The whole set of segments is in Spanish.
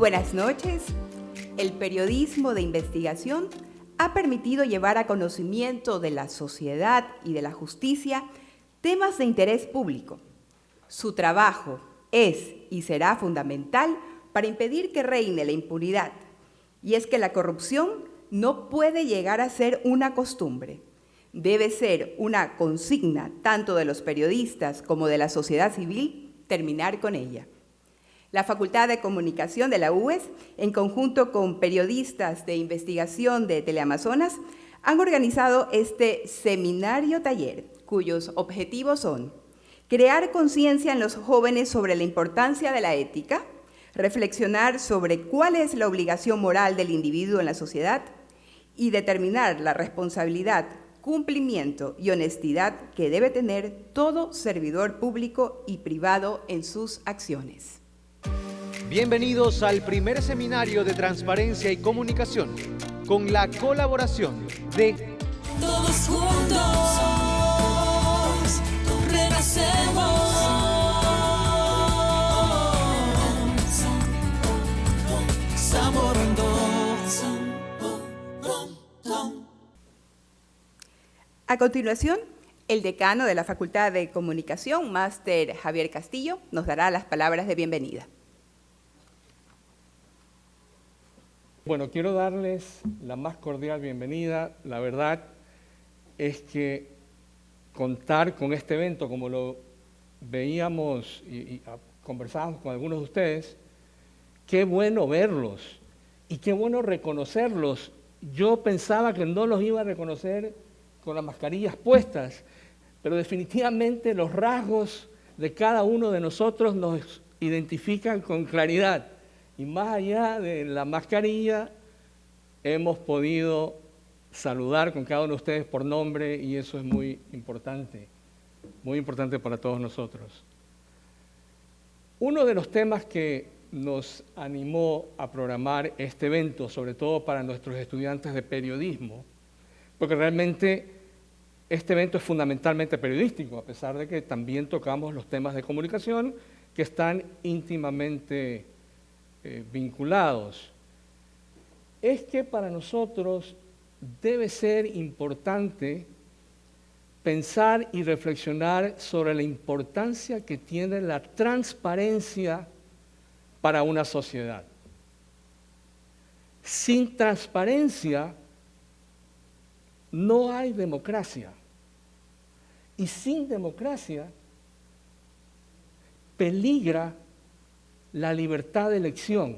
buenas noches. El periodismo de investigación ha permitido llevar a conocimiento de la sociedad y de la justicia temas de interés público. Su trabajo es y será fundamental para impedir que reine la impunidad. Y es que la corrupción no puede llegar a ser una costumbre. Debe ser una consigna tanto de los periodistas como de la sociedad civil terminar con ella. La Facultad de Comunicación de la UES, en conjunto con periodistas de investigación de Teleamazonas, han organizado este seminario taller, cuyos objetivos son crear conciencia en los jóvenes sobre la importancia de la ética, reflexionar sobre cuál es la obligación moral del individuo en la sociedad y determinar la responsabilidad, cumplimiento y honestidad que debe tener todo servidor público y privado en sus acciones. Bienvenidos al primer seminario de transparencia y comunicación con la colaboración de Todos juntos renacemos. A continuación, el decano de la Facultad de Comunicación, Máster Javier Castillo, nos dará las palabras de bienvenida. Bueno, quiero darles la más cordial bienvenida. La verdad es que contar con este evento, como lo veíamos y conversábamos con algunos de ustedes, qué bueno verlos y qué bueno reconocerlos. Yo pensaba que no los iba a reconocer con las mascarillas puestas, pero definitivamente los rasgos de cada uno de nosotros nos identifican con claridad. Y más allá de la mascarilla, hemos podido saludar con cada uno de ustedes por nombre y eso es muy importante para todos nosotros. Uno de los temas que nos animó a programar este evento, sobre todo para nuestros estudiantes de periodismo, porque realmente este evento es fundamentalmente periodístico, a pesar de que también tocamos los temas de comunicación que están íntimamente vinculados, es que para nosotros debe ser importante pensar y reflexionar sobre la importancia que tiene la transparencia para una sociedad. Sin transparencia no hay democracia. Y sin democracia peligra la libertad de elección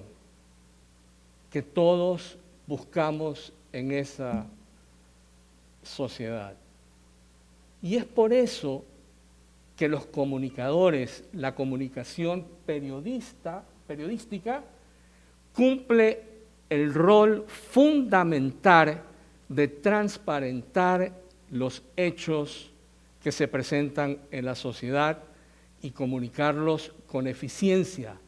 que todos buscamos en esa sociedad. Y es por eso que los comunicadores, la comunicación periodística, cumple el rol fundamental de transparentar los hechos que se presentan en la sociedad y comunicarlos con eficiencia,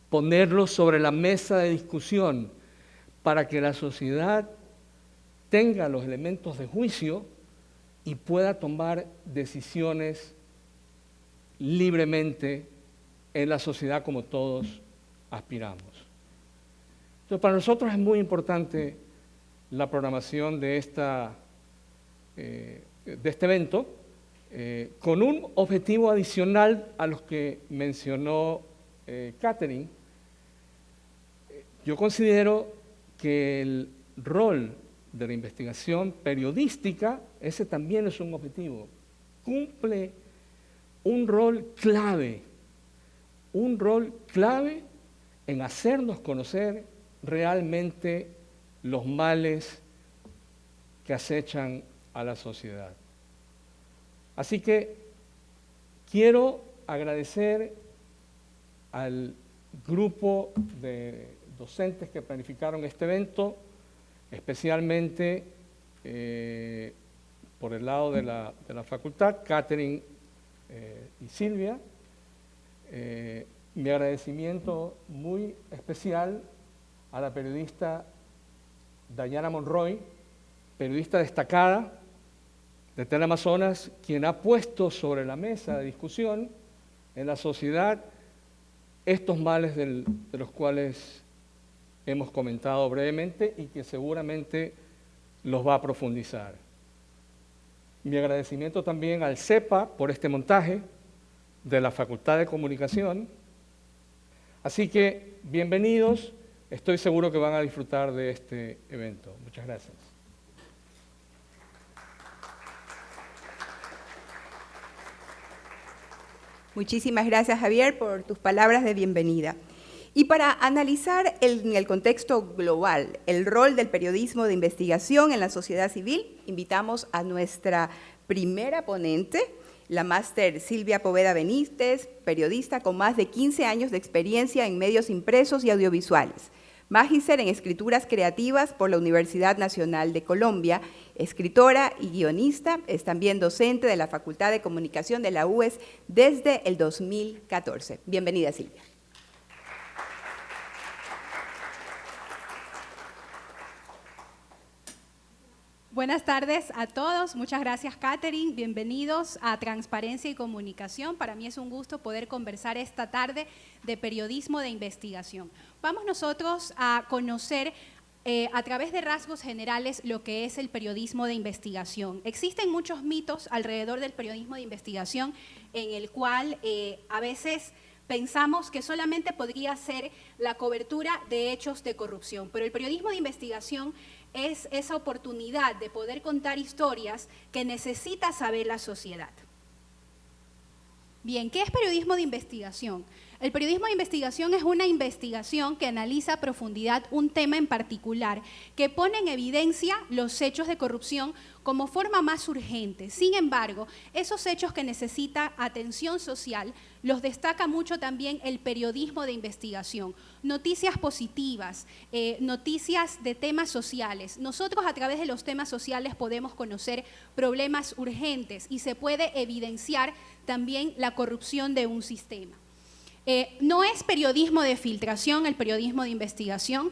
ponerlos sobre la mesa de discusión para que la sociedad tenga los elementos de juicio y pueda tomar decisiones libremente en la sociedad como todos aspiramos. Entonces, para nosotros es muy importante la programación de este evento, con un objetivo adicional a los que mencionó Catherine. Yo considero que el rol de la investigación periodística, ese también es un objetivo, cumple un rol clave en hacernos conocer realmente los males que acechan a la sociedad. Así que quiero agradecer al grupo de docentes que planificaron este evento, especialmente por el lado de la facultad, Catherine y Silvia. Mi agradecimiento muy especial a la periodista Dayana Monroy, periodista destacada de Teleamazonas, quien ha puesto sobre la mesa de discusión en la sociedad estos males de los cuales hemos comentado brevemente y que seguramente los va a profundizar. Mi agradecimiento también al CEPA por este montaje de la Facultad de Comunicación. Así que, bienvenidos, estoy seguro que van a disfrutar de este evento. Muchas gracias. Muchísimas gracias, Javier, por tus palabras de bienvenida. Y para analizar en el contexto global el rol del periodismo de investigación en la sociedad civil, invitamos a nuestra primera ponente, la máster Silvia Poveda Benítez, periodista con más de 15 años de experiencia en medios impresos y audiovisuales. Magíster en Escrituras Creativas por la Universidad Nacional de Colombia, escritora y guionista, es también docente de la Facultad de Comunicación de la UES desde el 2014. Bienvenida, Silvia. Buenas tardes a todos. Muchas gracias, Catherine. Bienvenidos a Transparencia y Comunicación. Para mí es un gusto poder conversar esta tarde de periodismo de investigación. Vamos nosotros a conocer a través de rasgos generales lo que es el periodismo de investigación. Existen muchos mitos alrededor del periodismo de investigación en el cual a veces pensamos que solamente podría ser la cobertura de hechos de corrupción, pero el periodismo de investigación es esa oportunidad de poder contar historias que necesita saber la sociedad. Bien, ¿qué es periodismo de investigación? El periodismo de investigación es una investigación que analiza a profundidad un tema en particular, que pone en evidencia los hechos de corrupción como forma más urgente. Sin embargo, esos hechos que necesitan atención social los destaca mucho también el periodismo de investigación. Noticias positivas, noticias de temas sociales. Nosotros a través de los temas sociales podemos conocer problemas urgentes y se puede evidenciar también la corrupción de un sistema. No es periodismo de filtración el periodismo de investigación.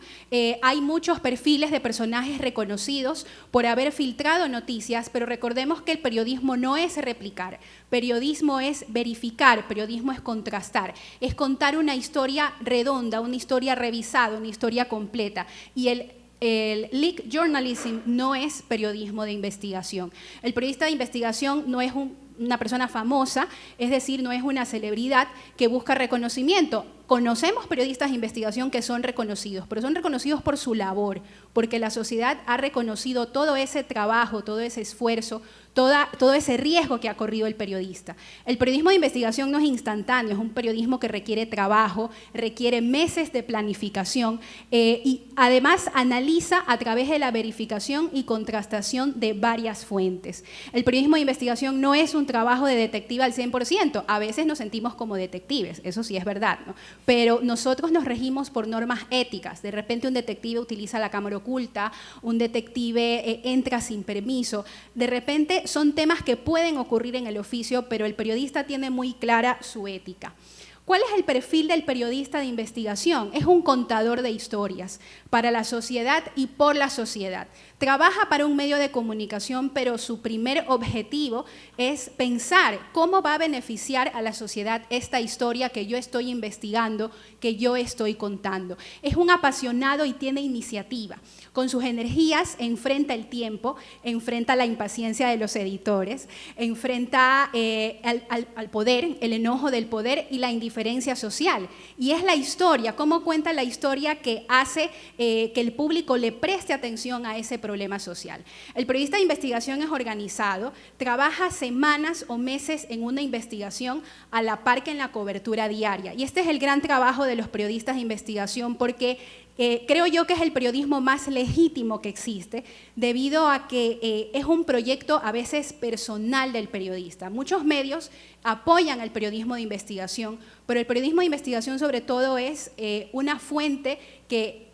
Hay muchos perfiles de personajes reconocidos por haber filtrado noticias, pero recordemos que el periodismo no es replicar, periodismo es verificar, periodismo es contrastar, es contar una historia redonda, una historia revisada, una historia completa. Y el leak journalism no es periodismo de investigación. El periodista de investigación no es una persona famosa, es decir, no es una celebridad que busca reconocimiento. Conocemos periodistas de investigación que son reconocidos, pero son reconocidos por su labor, porque la sociedad ha reconocido todo ese trabajo, todo ese esfuerzo, todo ese riesgo que ha corrido el periodista. El periodismo de investigación no es instantáneo, es un periodismo que requiere trabajo, requiere meses de planificación y además analiza a través de la verificación y contrastación de varias fuentes. El periodismo de investigación no es un trabajo de detective al 100%, a veces nos sentimos como detectives, eso sí es verdad, ¿no? Pero nosotros nos regimos por normas éticas. De repente un detective utiliza la cámara oculta, un detective entra sin permiso. De repente son temas que pueden ocurrir en el oficio, pero el periodista tiene muy clara su ética. ¿Cuál es el perfil del periodista de investigación? Es un contador de historias para la sociedad y por la sociedad. Trabaja para un medio de comunicación, pero su primer objetivo es pensar cómo va a beneficiar a la sociedad esta historia que yo estoy investigando, que yo estoy contando. Es un apasionado y tiene iniciativa. Con sus energías enfrenta el tiempo, enfrenta la impaciencia de los editores, enfrenta al poder, el enojo del poder y la indiferencia social. Y es la historia, cómo cuenta la historia que hace que el público le preste atención a ese problema social. El periodista de investigación es organizado, trabaja semanas o meses en una investigación a la par que en la cobertura diaria. Y este es el gran trabajo de los periodistas de investigación porque creo yo que es el periodismo más legítimo que existe debido a que es un proyecto a veces personal del periodista. Muchos medios apoyan el periodismo de investigación, pero el periodismo de investigación sobre todo es una fuente que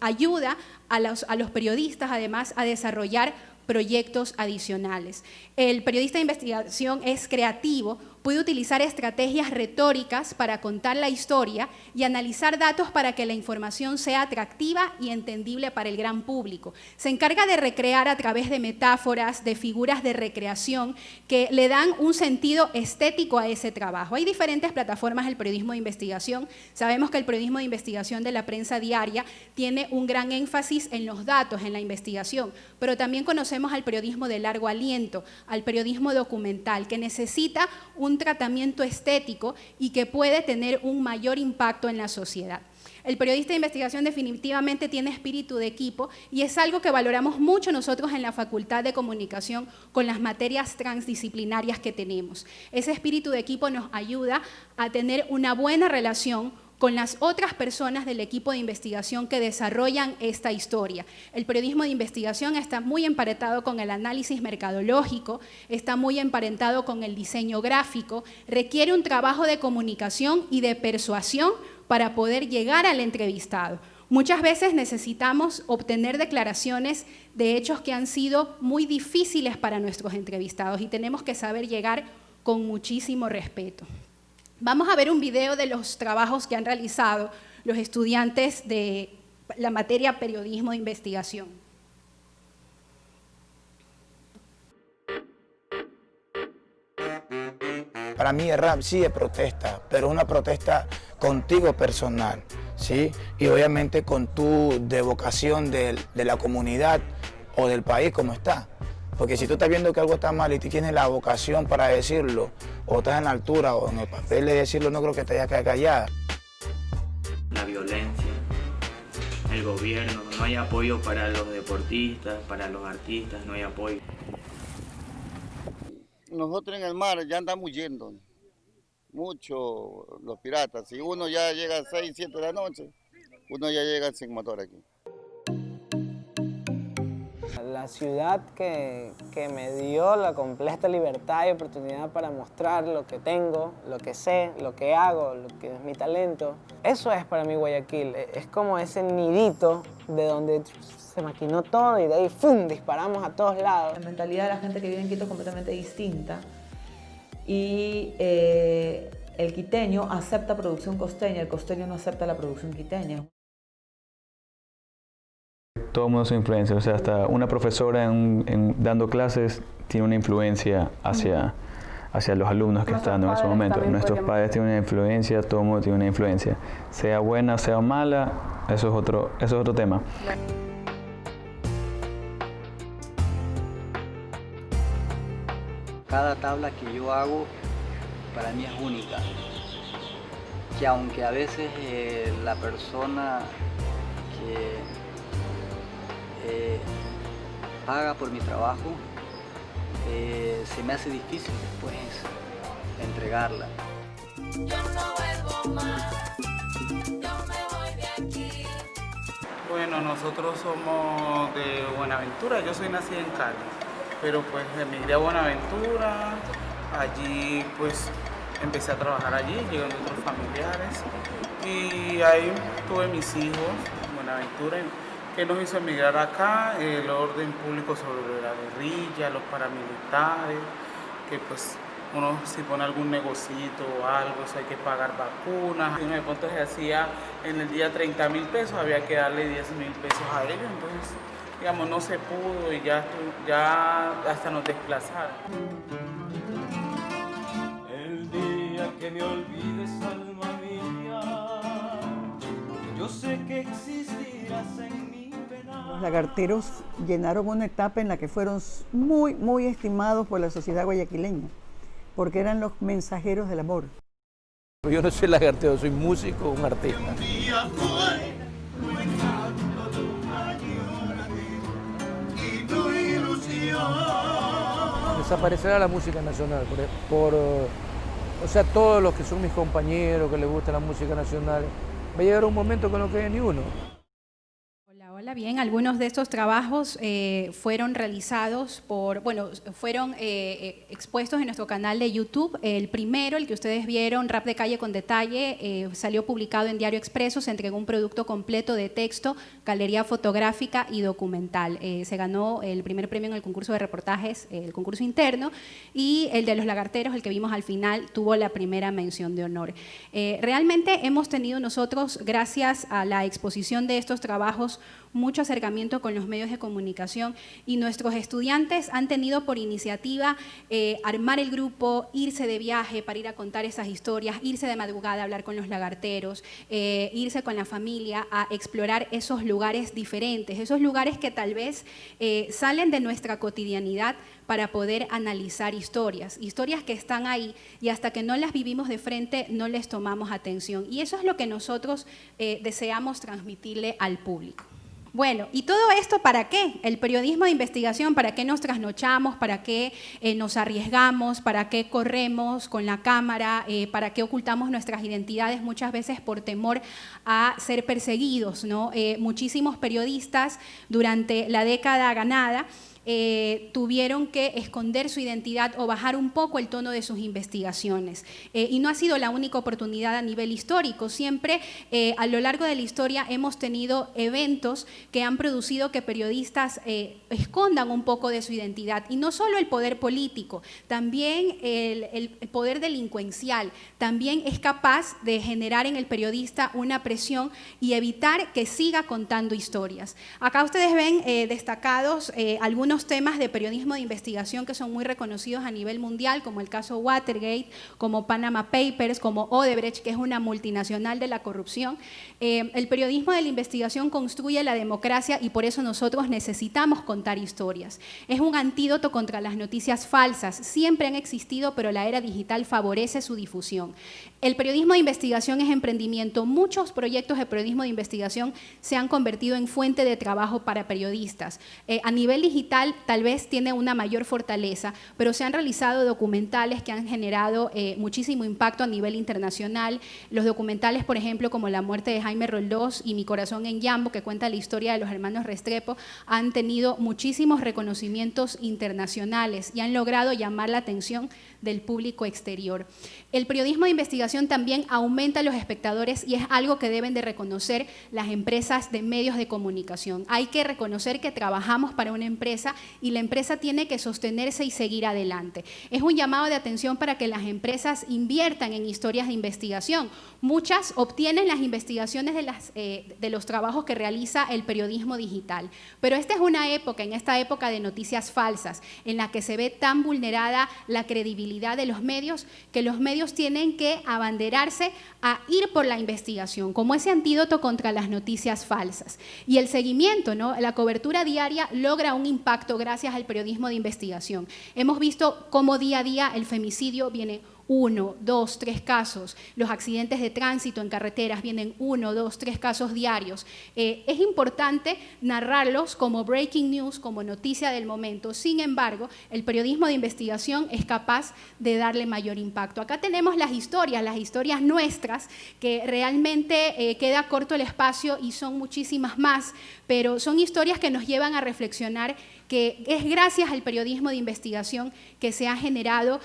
ayuda a los periodistas además a desarrollar proyectos adicionales. El periodista de investigación es creativo Puede utilizar estrategias retóricas para contar la historia y analizar datos para que la información sea atractiva y entendible para el gran público. Se encarga de recrear a través de metáforas, de figuras de recreación que le dan un sentido estético a ese trabajo. Hay diferentes plataformas del periodismo de investigación. Sabemos que el periodismo de investigación de la prensa diaria tiene un gran énfasis en los datos, en la investigación, pero también conocemos al periodismo de largo aliento, al periodismo documental, que necesita un tratamiento estético y que puede tener un mayor impacto en la sociedad. El periodista de investigación definitivamente tiene espíritu de equipo y es algo que valoramos mucho nosotros en la Facultad de Comunicación con las materias transdisciplinarias que tenemos. Ese espíritu de equipo nos ayuda a tener una buena relación con las otras personas del equipo de investigación que desarrollan esta historia. El periodismo de investigación está muy emparentado con el análisis mercadológico, está muy emparentado con el diseño gráfico, requiere un trabajo de comunicación y de persuasión para poder llegar al entrevistado. Muchas veces necesitamos obtener declaraciones de hechos que han sido muy difíciles para nuestros entrevistados y tenemos que saber llegar con muchísimo respeto. Vamos a ver un video de los trabajos que han realizado los estudiantes de la materia periodismo de investigación. Para mí el rap sí es protesta, pero es una protesta contigo personal, ¿sí? Y obviamente con tu devocación de la comunidad o del país como está. Porque si tú estás viendo que algo está mal y tú tienes la vocación para decirlo, o estás en la altura o en el papel de decirlo, no creo que te haya que callada. La violencia, el gobierno, no hay apoyo para los deportistas, para los artistas, no hay apoyo. Nosotros en el mar ya andamos yendo, mucho los piratas. Si uno ya llega a 6, 7 de la noche, uno ya llega sin motor aquí. La ciudad que me dio la completa libertad y oportunidad para mostrar lo que tengo, lo que sé, lo que hago, lo que es mi talento. Eso es para mí Guayaquil, es como ese nidito de donde se maquinó todo y de ahí ¡fum!, disparamos a todos lados. La mentalidad de la gente que vive en Quito es completamente distinta y el quiteño acepta producción costeña, el costeño no acepta la producción quiteña. Todo el mundo se influencia, o sea, hasta una profesora dando clases tiene una influencia hacia los alumnos que están en ese momento. Nuestros padres tienen una influencia, todo el mundo tiene una influencia. Sea buena, sea mala, eso es otro tema. Cada tabla que yo hago para mí es única. Que aunque a veces la persona que paga por mi trabajo, se me hace difícil después entregarla. Yo no vuelvo más, yo me voy de aquí. Bueno, nosotros somos de Buenaventura, yo soy nacida en Cali, pero pues emigré a Buenaventura, allí pues empecé a trabajar allí, llegaron otros familiares y ahí tuve mis hijos en Buenaventura, que nos hizo emigrar acá, el orden público sobre la guerrilla, los paramilitares, que pues uno si pone algún negocito o algo, eso hay que pagar vacunas. Y uno de pronto se hacía en el día 30.000 pesos, había que darle 10.000 pesos a ellos, entonces digamos no se pudo y ya hasta nos desplazaron. El día que me olvides, alma mía, yo sé que existirás en mí. Los lagarteros llenaron una etapa en la que fueron muy estimados por la sociedad guayaquileña, porque eran los mensajeros del amor. Yo no soy lagartero, soy músico, un artista. Desaparecerá la música nacional, o sea, todos los que son mis compañeros, que les gusta la música nacional, va a llegar un momento que no quede ni uno. Hola, Hola, bien, algunos de estos trabajos fueron realizados fueron expuestos en nuestro canal de YouTube. El primero, el que ustedes vieron, Rap de Calle con Detalle, salió publicado en Diario Expreso, se entregó un producto completo de texto, galería fotográfica y documental. Se ganó el primer premio en el concurso de reportajes, el concurso interno, y el de los lagarteros, el que vimos al final, tuvo la primera mención de honor. Realmente hemos tenido nosotros, gracias a la exposición de estos trabajos, mucho acercamiento con los medios de comunicación, y nuestros estudiantes han tenido por iniciativa armar el grupo, irse de viaje para ir a contar esas historias, irse de madrugada a hablar con los lagarteros, irse con la familia a explorar esos lugares diferentes, esos lugares que tal vez salen de nuestra cotidianidad, para poder analizar historias que están ahí y hasta que no las vivimos de frente no les tomamos atención. Y eso es lo que nosotros deseamos transmitirle al público. Bueno, ¿y todo esto para qué? El periodismo de investigación, ¿para qué nos trasnochamos? ¿Para qué nos arriesgamos? ¿Para qué corremos con la cámara? ¿Para qué ocultamos nuestras identidades muchas veces por temor a ser perseguidos, ¿no? Muchísimos periodistas durante la década ganada tuvieron que esconder su identidad o bajar un poco el tono de sus investigaciones. Y no ha sido la única oportunidad a nivel histórico. Siempre a lo largo de la historia hemos tenido eventos que han producido que periodistas escondan un poco de su identidad. Y no solo el poder político, también el poder delincuencial también es capaz de generar en el periodista una presión y evitar que siga contando historias. Acá ustedes ven destacados algunos temas de periodismo de investigación que son muy reconocidos a nivel mundial, como el caso Watergate, como Panama Papers, como Odebrecht, que es una multinacional de la corrupción. El periodismo de la investigación construye la democracia y por eso nosotros necesitamos contar historias. Es un antídoto contra las noticias falsas. Siempre han existido, pero la era digital favorece su difusión. El periodismo de investigación es emprendimiento. Muchos proyectos de periodismo de investigación se han convertido en fuente de trabajo para periodistas. A nivel digital tal vez tiene una mayor fortaleza, pero se han realizado documentales que han generado muchísimo impacto a nivel internacional. Los documentales, por ejemplo, como La muerte de Jaime Roldós y Mi corazón en Yambo, que cuenta la historia de los hermanos Restrepo, han tenido muchísimos reconocimientos internacionales y han logrado llamar la atención del público exterior. El periodismo de investigación también aumenta a los espectadores y es algo que deben de reconocer las empresas de medios de comunicación. Hay que reconocer que trabajamos para una empresa y la empresa tiene que sostenerse y seguir adelante. Es un llamado de atención para que las empresas inviertan en historias de investigación. Muchas obtienen las investigaciones de los trabajos que realiza el periodismo digital, pero esta es una época, en esta época de noticias falsas, en la que se ve tan vulnerada la credibilidad de los medios, que los medios tienen que abanderarse a ir por la investigación, como ese antídoto contra las noticias falsas. Y el seguimiento, ¿no? La cobertura diaria logra un impacto gracias al periodismo de investigación. Hemos visto cómo día a día el femicidio viene 1, 2, 3 casos, los accidentes de tránsito en carreteras vienen 1, 2, 3 casos diarios. Es importante narrarlos como breaking news, como noticia del momento. Sin embargo, el periodismo de investigación es capaz de darle mayor impacto. Acá tenemos las historias nuestras, que realmente queda corto el espacio y son muchísimas más, pero son historias que nos llevan a reflexionar que es gracias al periodismo de investigación que se ha generado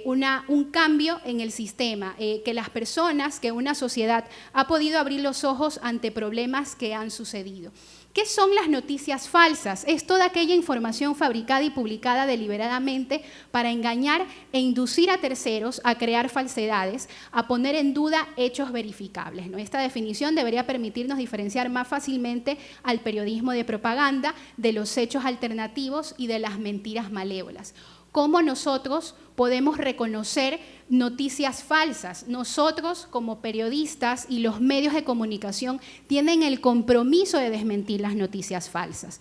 un cambio en el sistema, que las personas, que una sociedad ha podido abrir los ojos ante problemas que han sucedido. ¿Qué son las noticias falsas? Es toda aquella información fabricada y publicada deliberadamente para engañar e inducir a terceros a crear falsedades, a poner en duda hechos verificables, ¿no? Esta definición debería permitirnos diferenciar más fácilmente al periodismo de propaganda de los hechos alternativos y de las mentiras malévolas. ¿Cómo nosotros podemos reconocer noticias falsas? Nosotros, como periodistas y los medios de comunicación, tienen el compromiso de desmentir las noticias falsas.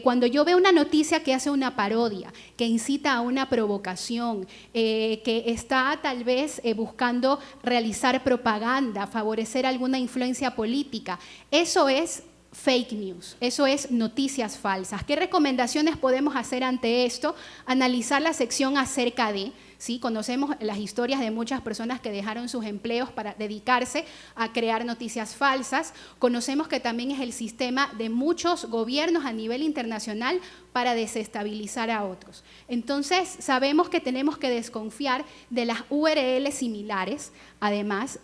Cuando yo veo una noticia que hace una parodia, que incita a una provocación, que está tal vez buscando realizar propaganda, favorecer alguna influencia política, eso es fake news, eso es noticias falsas. ¿Qué recomendaciones podemos hacer ante esto? Analizar la sección acerca de, ¿sí? Conocemos las historias de muchas personas que dejaron sus empleos para dedicarse a crear noticias falsas. Conocemos que también es el sistema de muchos gobiernos a nivel internacional para desestabilizar a otros. Entonces, sabemos que tenemos que desconfiar de las URL similares, además,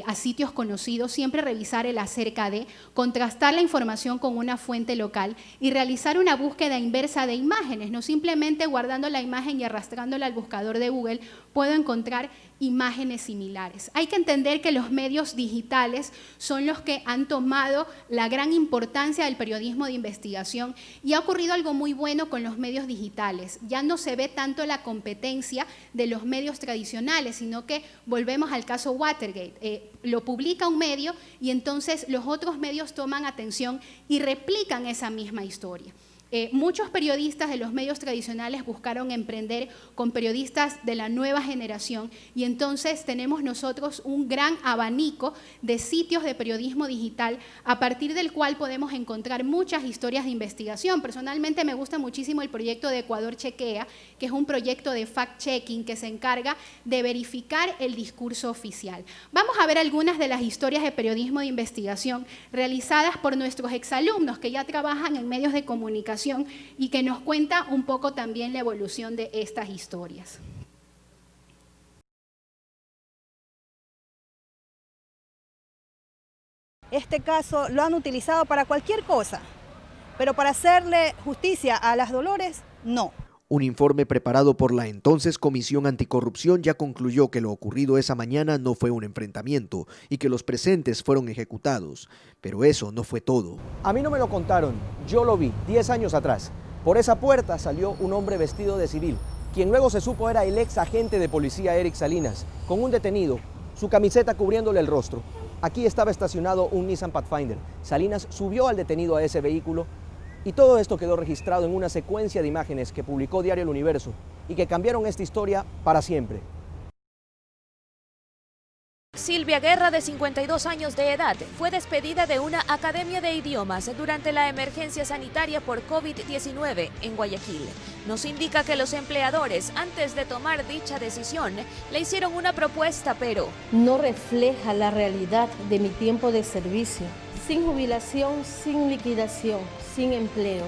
a sitios conocidos, siempre revisar el acerca de, contrastar la información con una fuente local y realizar una búsqueda inversa de imágenes, no simplemente guardando la imagen y arrastrándola al buscador de Google, puedo encontrar imágenes similares. Hay que entender que los medios digitales son los que han tomado la gran importancia del periodismo de investigación y ha ocurrido algo muy bueno con los medios digitales. Ya no se ve tanto la competencia de los medios tradicionales, sino que volvemos al caso Watergate. Lo publica un medio y entonces los otros medios toman atención y replican esa misma historia. Muchos periodistas de los medios tradicionales buscaron emprender con periodistas de la nueva generación y entonces tenemos nosotros un gran abanico de sitios de periodismo digital a partir del cual podemos encontrar muchas historias de investigación. Personalmente me gusta muchísimo el proyecto de Ecuador Chequea, que es un proyecto de fact-checking que se encarga de verificar el discurso oficial. Vamos a ver algunas de las historias de periodismo de investigación realizadas por nuestros exalumnos que ya trabajan en medios de comunicación y que nos cuenta un poco también la evolución de estas historias. Este caso lo han utilizado para cualquier cosa, pero para hacerle justicia a las Dolores, no. Un informe preparado por la entonces Comisión Anticorrupción ya concluyó que lo ocurrido esa mañana no fue un enfrentamiento y que los presentes fueron ejecutados. Pero eso no fue todo. A mí no me lo contaron, yo lo vi 10 años atrás. Por esa puerta salió un hombre vestido de civil, quien luego se supo era el ex agente de policía Eric Salinas, con un detenido, su camiseta cubriéndole el rostro. Aquí estaba estacionado un Nissan Pathfinder. Salinas subió al detenido a ese vehículo. Y todo esto quedó registrado en una secuencia de imágenes que publicó Diario El Universo y que cambiaron esta historia para siempre. Silvia Guerra, de 52 años de edad, fue despedida de una academia de idiomas durante la emergencia sanitaria por COVID-19 en Guayaquil. Nos indica que los empleadores, antes de tomar dicha decisión, le hicieron una propuesta, pero no refleja la realidad de mi tiempo de servicio. Sin jubilación, sin liquidación, sin empleo.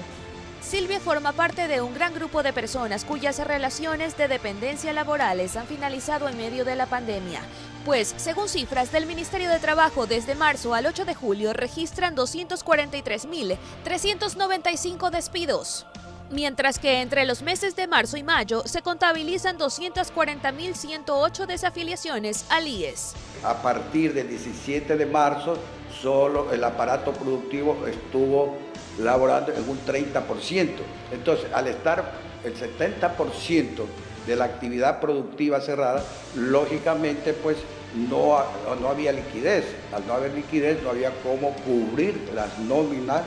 Silvia forma parte de un gran grupo de personas cuyas relaciones de dependencia laborales han finalizado en medio de la pandemia. Pues, según cifras del Ministerio de Trabajo, desde marzo al 8 de julio registran 243.395 despidos. Mientras que entre los meses de marzo y mayo se contabilizan 240.108 desafiliaciones al IES. A partir del 17 de marzo, solo el aparato productivo estuvo laborando en un 30%. Entonces, al estar el 70% de la actividad productiva cerrada, lógicamente pues no había liquidez. Al no haber liquidez no había cómo cubrir las nóminas.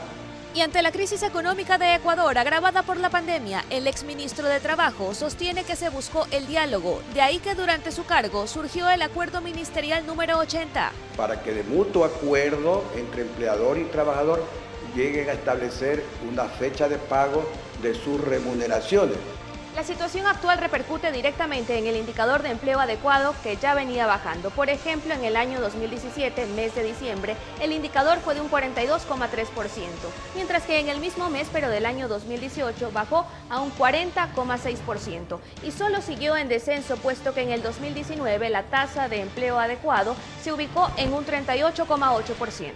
Y ante la crisis económica de Ecuador agravada por la pandemia, el exministro de Trabajo sostiene que se buscó el diálogo. De ahí que durante su cargo surgió el acuerdo ministerial número 80. Para que de mutuo acuerdo entre empleador y trabajador lleguen a establecer una fecha de pago de sus remuneraciones. La situación actual repercute directamente en el indicador de empleo adecuado que ya venía bajando. Por ejemplo, en el año 2017, mes de diciembre, el indicador fue de un 42,3%, mientras que en el mismo mes, pero del año 2018, bajó a un 40,6% y solo siguió en descenso, puesto que en el 2019 la tasa de empleo adecuado se ubicó en un 38,8%.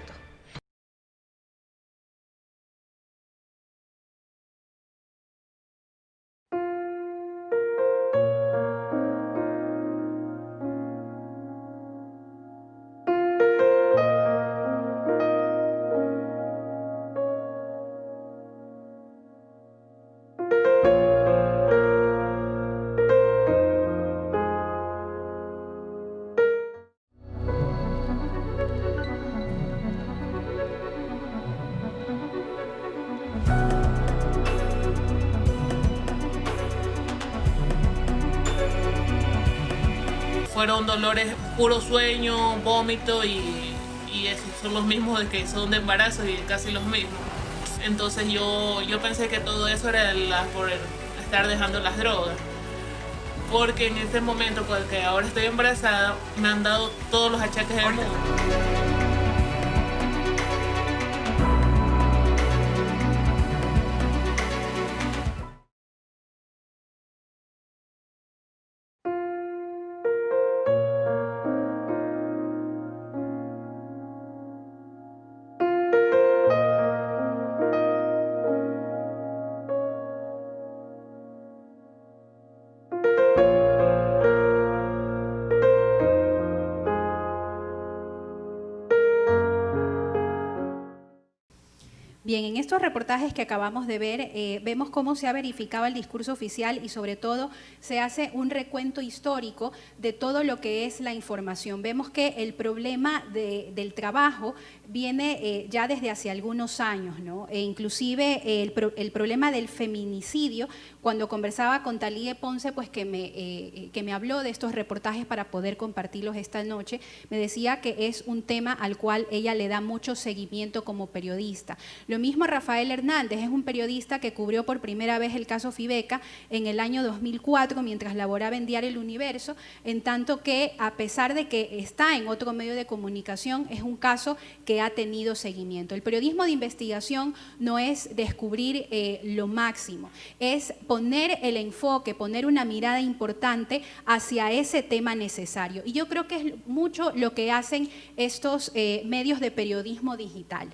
Fueron dolores, puro sueño, vómito y esos son los mismos de que son de embarazo y casi los mismos. Entonces yo pensé que todo eso era por estar dejando las drogas. porque en este momento, porque ahora estoy embarazada, me han dado todos los achaques del mundo. Bien, en estos reportajes que acabamos de ver, vemos cómo se ha verificado el discurso oficial y sobre todo se hace un recuento histórico de todo lo que es la información. Vemos que el problema del trabajo viene ya desde hace algunos años, ¿no? E inclusive el problema del feminicidio, cuando conversaba con Talie Ponce, pues que me habló de estos reportajes para poder compartirlos esta noche, me decía que es un tema al cual ella le da mucho seguimiento como periodista. Lo mismo Rafael Hernández, es un periodista que cubrió por primera vez el caso Fibeca en el año 2004 mientras laboraba en Diario El Universo, en tanto que a pesar de que está en otro medio de comunicación, es un caso que ha tenido seguimiento. El periodismo de investigación no es descubrir lo máximo, es poner el enfoque, poner una mirada importante hacia ese tema necesario. Y yo creo que es mucho lo que hacen estos medios de periodismo digital.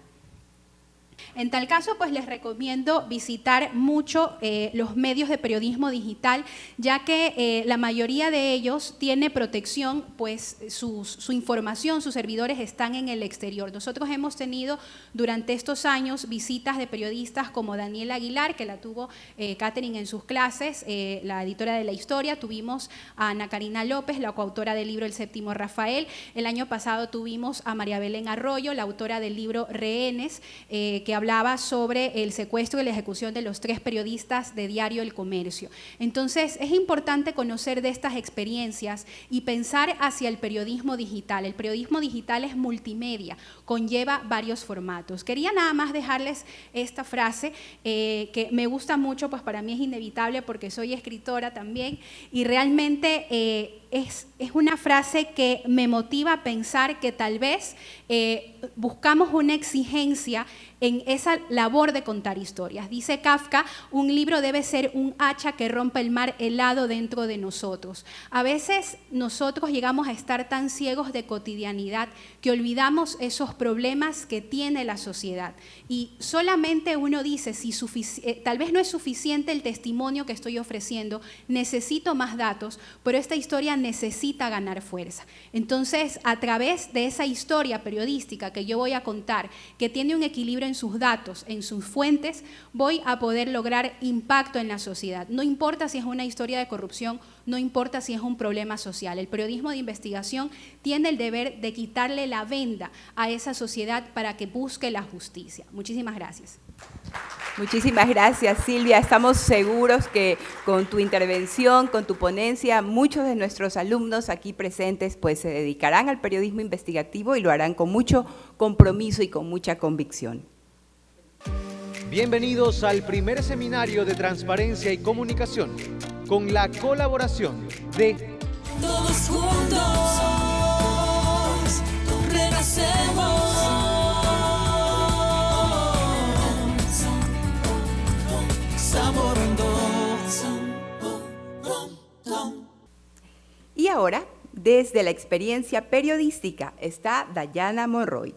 En tal caso, pues les recomiendo visitar mucho los medios de periodismo digital, ya que la mayoría de ellos tiene protección, pues su información, sus servidores están en el exterior. Nosotros hemos tenido durante estos años visitas de periodistas como Daniela Aguilar, que la tuvo Catherine en sus clases, la editora de La Historia. Tuvimos a Ana Karina López, la coautora del libro El Séptimo Rafael. El año pasado tuvimos a María Belén Arroyo, la autora del libro Rehenes, que hablaba sobre el secuestro y la ejecución de los 3 periodistas de Diario El Comercio. Entonces, es importante conocer de estas experiencias y pensar hacia el periodismo digital. El periodismo digital es multimedia, conlleva varios formatos. Quería nada más dejarles esta frase que me gusta mucho, pues para mí es inevitable porque soy escritora también, y realmente es una frase que me motiva a pensar que tal vez buscamos una exigencia en esa labor de contar historias. Dice Kafka, un libro debe ser un hacha que rompa el mar helado dentro de nosotros. A veces nosotros llegamos a estar tan ciegos de cotidianidad que olvidamos esos problemas que tiene la sociedad. Y solamente uno dice, si tal vez no es suficiente el testimonio que estoy ofreciendo, necesito más datos, pero esta historia necesita ganar fuerza. Entonces, a través de esa historia periodística que yo voy a contar, que tiene un equilibrio en sus datos, en sus fuentes, voy a poder lograr impacto en la sociedad. No importa si es una historia de corrupción, no importa si es un problema social. El periodismo de investigación tiene el deber de quitarle la venda a esa sociedad para que busque la justicia. Muchísimas gracias. Muchísimas gracias, Silvia. Estamos seguros que con tu intervención, con tu ponencia, muchos de nuestros alumnos aquí presentes pues se dedicarán al periodismo investigativo y lo harán con mucho compromiso y con mucha convicción. Bienvenidos al primer seminario de transparencia y comunicación con la colaboración de Todos juntos renacemos. Y ahora, desde la experiencia periodística, está Dayana Monroy,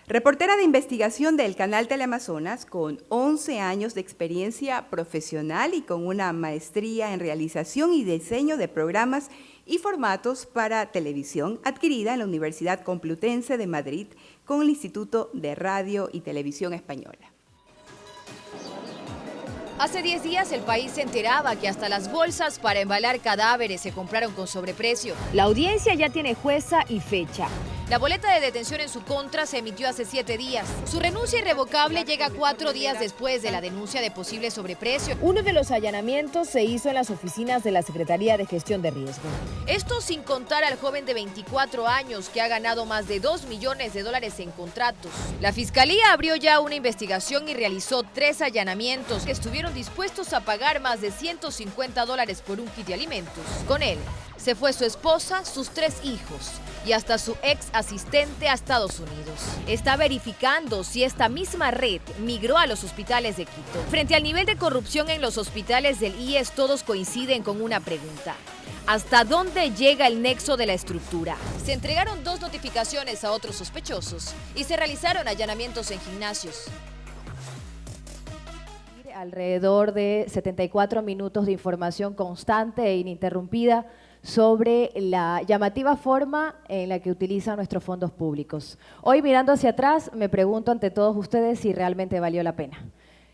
reportera de investigación del Canal Teleamazonas con 11 años de experiencia profesional y con una maestría en realización y diseño de programas y formatos para televisión adquirida en la Universidad Complutense de Madrid con el Instituto de Radio y Televisión Española. Hace 10 días el país se enteraba que hasta las bolsas para embalar cadáveres se compraron con sobreprecio. La audiencia ya tiene jueza y fecha. La boleta de detención en su contra se emitió hace 7 días. Su renuncia irrevocable llega 4 días después de la denuncia de posible sobreprecio. Uno de los allanamientos se hizo en las oficinas de la Secretaría de Gestión de Riesgo. Esto sin contar al joven de 24 años que ha ganado más de $2 millones en contratos. La Fiscalía abrió ya una investigación y realizó 3 allanamientos que estuvieron dispuestos a pagar más de $150 por un kit de alimentos. Con él se fue su esposa, sus 3 hijos y hasta su ex asistente a Estados Unidos. Está verificando si esta misma red migró a los hospitales de Quito. Frente al nivel de corrupción en los hospitales del IES, todos coinciden con una pregunta: ¿hasta dónde llega el nexo de la estructura? Se entregaron 2 notificaciones a otros sospechosos y se realizaron allanamientos en gimnasios. Alrededor de 74 minutos de información constante e ininterrumpida sobre la llamativa forma en la que utilizan nuestros fondos públicos. Hoy, mirando hacia atrás, me pregunto ante todos ustedes si realmente valió la pena.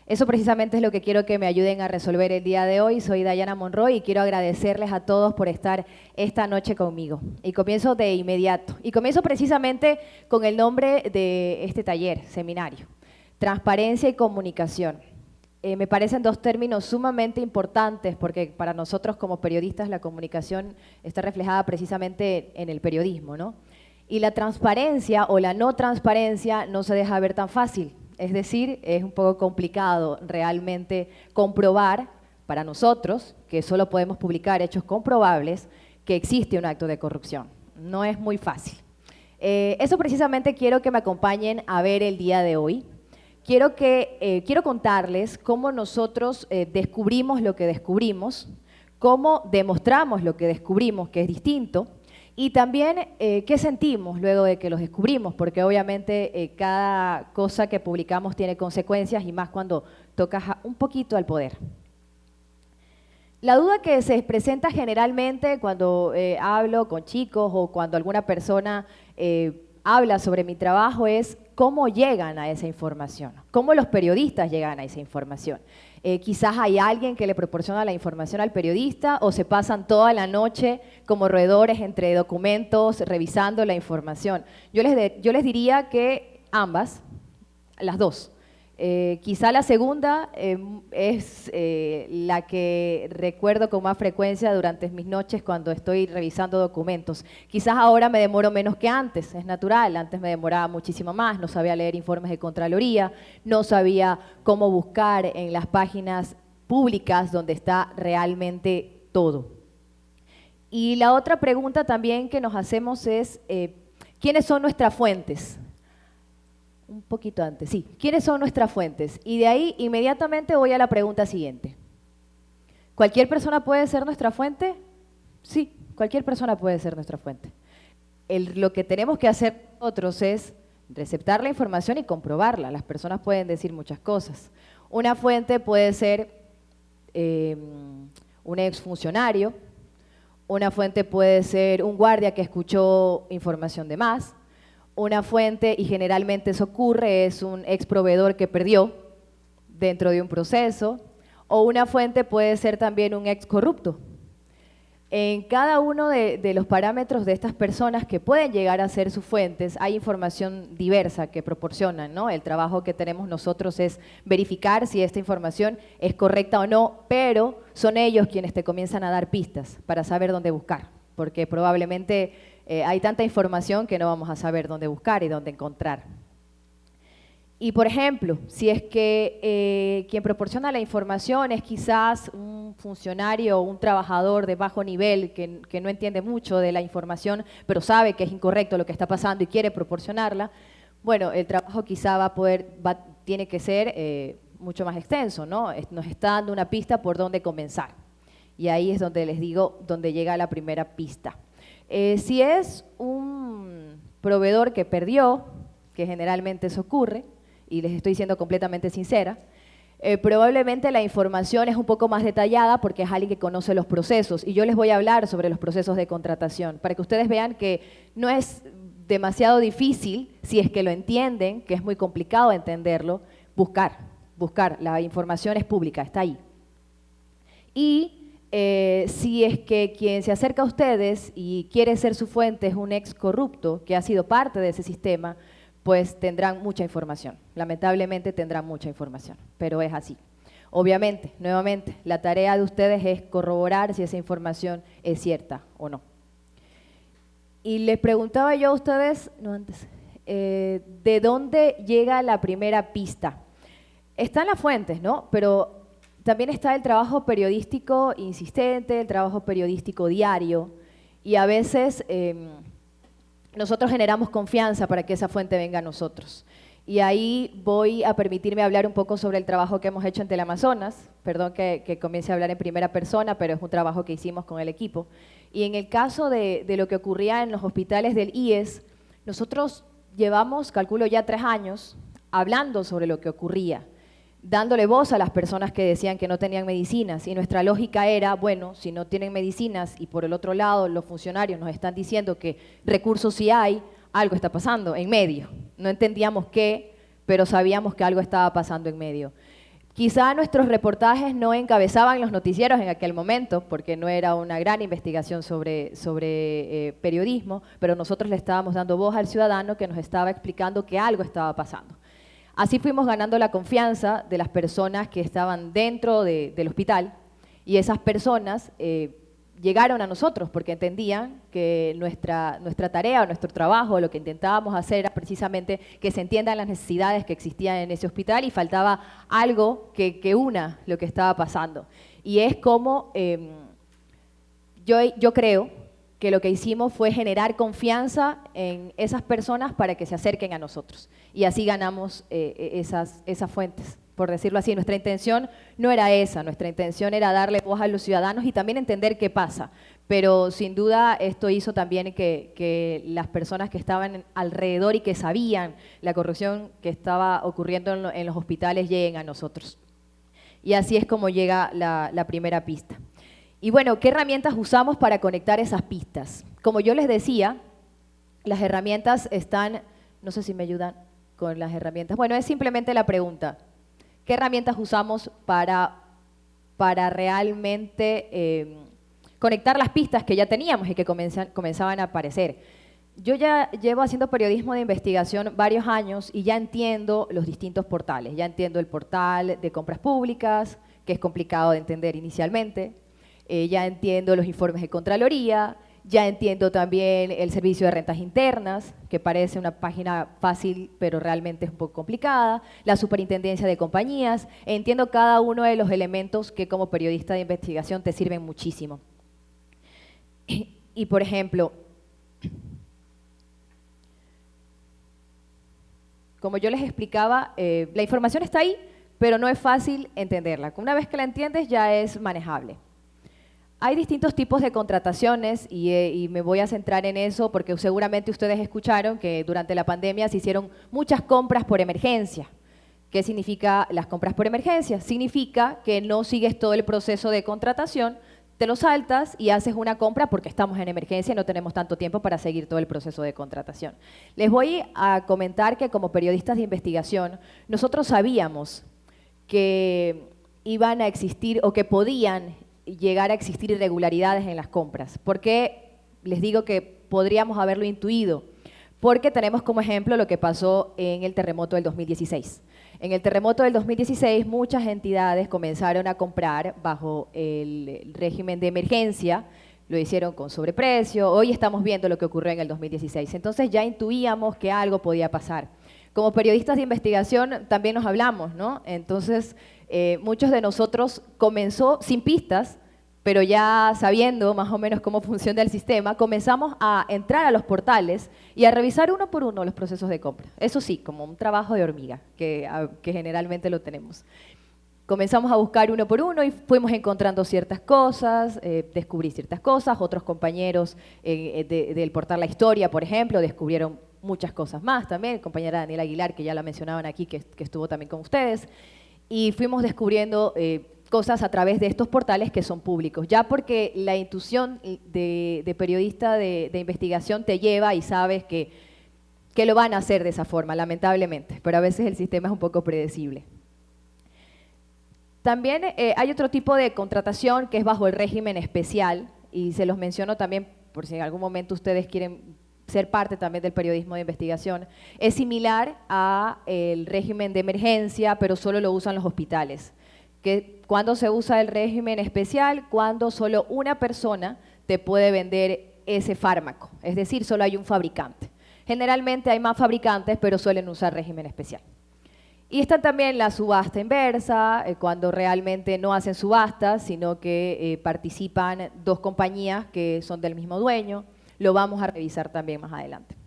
Eso precisamente es lo que quiero que me ayuden a resolver el día de hoy. Soy Dayana Monroy y quiero agradecerles a todos por estar esta noche conmigo. Y comienzo de inmediato. Y comienzo precisamente con el nombre de este taller, seminario: Transparencia y Comunicación. Me parecen 2 términos sumamente importantes porque para nosotros como periodistas la comunicación está reflejada precisamente en el periodismo, ¿no? Y la transparencia o la no transparencia no se deja ver tan fácil. Es decir, es un poco complicado realmente comprobar para nosotros, que solo podemos publicar hechos comprobables, que existe un acto de corrupción. No es muy fácil. Eso precisamente quiero que me acompañen a ver el día de hoy. Quiero contarles cómo nosotros descubrimos lo que descubrimos, cómo demostramos lo que descubrimos, que es distinto, y también qué sentimos luego de que los descubrimos, porque obviamente cada cosa que publicamos tiene consecuencias, y más cuando tocas un poquito al poder. La duda que se presenta generalmente cuando hablo con chicos o cuando alguna persona habla sobre mi trabajo es cómo llegan a esa información, cómo los periodistas llegan a esa información. Quizás hay alguien que le proporciona la información al periodista o se pasan toda la noche como roedores entre documentos revisando la información. Yo les diría que ambas, las dos. Quizá la segunda es la que recuerdo con más frecuencia durante mis noches cuando estoy revisando documentos. Quizás ahora me demoro menos que antes, es natural. Antes me demoraba muchísimo más, no sabía leer informes de Contraloría, no sabía cómo buscar en las páginas públicas donde está realmente todo. Y la otra pregunta también que nos hacemos es, ¿quiénes son nuestras fuentes? Un poquito antes, sí. ¿Quiénes son nuestras fuentes? Y de ahí inmediatamente voy a la pregunta siguiente. ¿Cualquier persona puede ser nuestra fuente? Sí, cualquier persona puede ser nuestra fuente. Lo que tenemos que hacer nosotros es receptar la información y comprobarla. Las personas pueden decir muchas cosas. Una fuente puede ser un exfuncionario, una fuente puede ser un guardia que escuchó información de más. Una fuente, y generalmente eso ocurre, es un ex proveedor que perdió dentro de un proceso, o una fuente puede ser también un ex corrupto. En cada uno de los parámetros de estas personas que pueden llegar a ser sus fuentes, hay información diversa que proporcionan, ¿no? El trabajo que tenemos nosotros es verificar si esta información es correcta o no, pero son ellos quienes te comienzan a dar pistas para saber dónde buscar, porque probablemente hay tanta información que no vamos a saber dónde buscar y dónde encontrar. Y por ejemplo, si es que quien proporciona la información es quizás un funcionario o un trabajador de bajo nivel que no entiende mucho de la información, pero sabe que es incorrecto lo que está pasando y quiere proporcionarla, bueno, el trabajo quizá tiene que ser mucho más extenso, ¿no? Nos está dando una pista por dónde comenzar. Y ahí es donde les digo, donde llega la primera pista. Si es un proveedor que perdió, que generalmente eso ocurre, y les estoy siendo completamente sincera, probablemente la información es un poco más detallada porque es alguien que conoce los procesos, y yo les voy a hablar sobre los procesos de contratación, para que ustedes vean que no es demasiado difícil, si es que lo entienden, que es muy complicado entenderlo, buscar, la información es pública, está ahí. Y si es que quien se acerca a ustedes y quiere ser su fuente es un ex corrupto que ha sido parte de ese sistema, pues tendrán mucha información. Lamentablemente tendrán mucha información, pero es así. Obviamente, nuevamente, la tarea de ustedes es corroborar si esa información es cierta o no. Y les preguntaba yo a ustedes, no antes, ¿de dónde llega la primera pista? Están las fuentes, ¿no? Pero también está el trabajo periodístico insistente, el trabajo periodístico diario, y a veces nosotros generamos confianza para que esa fuente venga a nosotros. Y ahí voy a permitirme hablar un poco sobre el trabajo que hemos hecho en Teleamazonas. Perdón que comience a hablar en primera persona, pero es un trabajo que hicimos con el equipo. Y en el caso de lo que ocurría en los hospitales del IES, nosotros llevamos, calculo ya 3 años, hablando sobre lo que ocurría, dándole voz a las personas que decían que no tenían medicinas. Y nuestra lógica era, bueno, si no tienen medicinas y por el otro lado los funcionarios nos están diciendo que recursos sí hay, algo está pasando en medio. No entendíamos qué, pero sabíamos que algo estaba pasando en medio. Quizá nuestros reportajes no encabezaban los noticieros en aquel momento, porque no era una gran investigación sobre periodismo, pero nosotros le estábamos dando voz al ciudadano que nos estaba explicando que algo estaba pasando. Así fuimos ganando la confianza de las personas que estaban dentro del hospital, y esas personas llegaron a nosotros porque entendían que nuestra tarea o nuestro trabajo, lo que intentábamos hacer era precisamente que se entiendan las necesidades que existían en ese hospital, y faltaba algo que una lo que estaba pasando. Y es como yo creo que lo que hicimos fue generar confianza en esas personas para que se acerquen a nosotros, y así ganamos esas fuentes. Por decirlo así, nuestra intención no era esa, nuestra intención era darle voz a los ciudadanos y también entender qué pasa, pero sin duda esto hizo también que las personas que estaban alrededor y que sabían la corrupción que estaba ocurriendo en los hospitales lleguen a nosotros. Y así es como llega la primera pista. Y bueno, ¿qué herramientas usamos para conectar esas pistas? Como yo les decía, las herramientas están, no sé si me ayudan con las herramientas, bueno, es simplemente la pregunta. ¿Qué herramientas usamos para realmente conectar las pistas que ya teníamos y que comenzaban a aparecer? Yo ya llevo haciendo periodismo de investigación varios años y ya entiendo los distintos portales. Ya entiendo el portal de compras públicas, que es complicado de entender inicialmente. Ya entiendo los informes de Contraloría. Ya entiendo también el servicio de rentas internas, que parece una página fácil, pero realmente es un poco complicada. La superintendencia de compañías. Entiendo cada uno de los elementos que como periodista de investigación te sirven muchísimo. Y por ejemplo, como yo les explicaba, la información está ahí, pero no es fácil entenderla. Una vez que la entiendes ya es manejable. Hay distintos tipos de contrataciones y me voy a centrar en eso porque seguramente ustedes escucharon que durante la pandemia se hicieron muchas compras por emergencia. ¿Qué significa las compras por emergencia? Significa que no sigues todo el proceso de contratación, te lo saltas y haces una compra porque estamos en emergencia y no tenemos tanto tiempo para seguir todo el proceso de contratación. Les voy a comentar que como periodistas de investigación, nosotros sabíamos que iban a existir o que podían llegar a existir irregularidades en las compras. ¿Por qué les digo que podríamos haberlo intuido? Porque tenemos como ejemplo lo que pasó en el terremoto del 2016. En el terremoto del 2016 muchas entidades comenzaron a comprar bajo el régimen de emergencia, lo hicieron con sobreprecio. Hoy estamos viendo lo que ocurrió en el 2016. Entonces ya intuíamos que algo podía pasar. Como periodistas de investigación también nos hablamos, ¿no? Entonces muchos de nosotros comenzó sin pistas, pero ya sabiendo más o menos cómo funciona el sistema, comenzamos a entrar a los portales y a revisar uno por uno los procesos de compra. Eso sí, como un trabajo de hormiga, que generalmente lo tenemos. Comenzamos a buscar uno por uno y fuimos encontrando ciertas cosas, descubrí ciertas cosas, otros compañeros del portal La Historia, por ejemplo, descubrieron muchas cosas más también, compañera Daniela Aguilar, que ya la mencionaban aquí, que estuvo también con ustedes, y fuimos descubriendo cosas a través de estos portales que son públicos, ya porque la intuición de periodista de investigación te lleva y sabes que lo van a hacer de esa forma, lamentablemente, pero a veces el sistema es un poco predecible. También hay otro tipo de contratación que es bajo el régimen especial, y se los menciono también por si en algún momento ustedes quieren ser parte también del periodismo de investigación. Es similar al régimen de emergencia, pero solo lo usan los hospitales. ¿Cuándo se usa el régimen especial? Cuando solo una persona te puede vender ese fármaco, es decir, solo hay un fabricante. Generalmente hay más fabricantes, pero suelen usar régimen especial. Y está también la subasta inversa, cuando realmente no hacen subastas, sino que participan dos compañías que son del mismo dueño. Lo vamos a revisar también más adelante.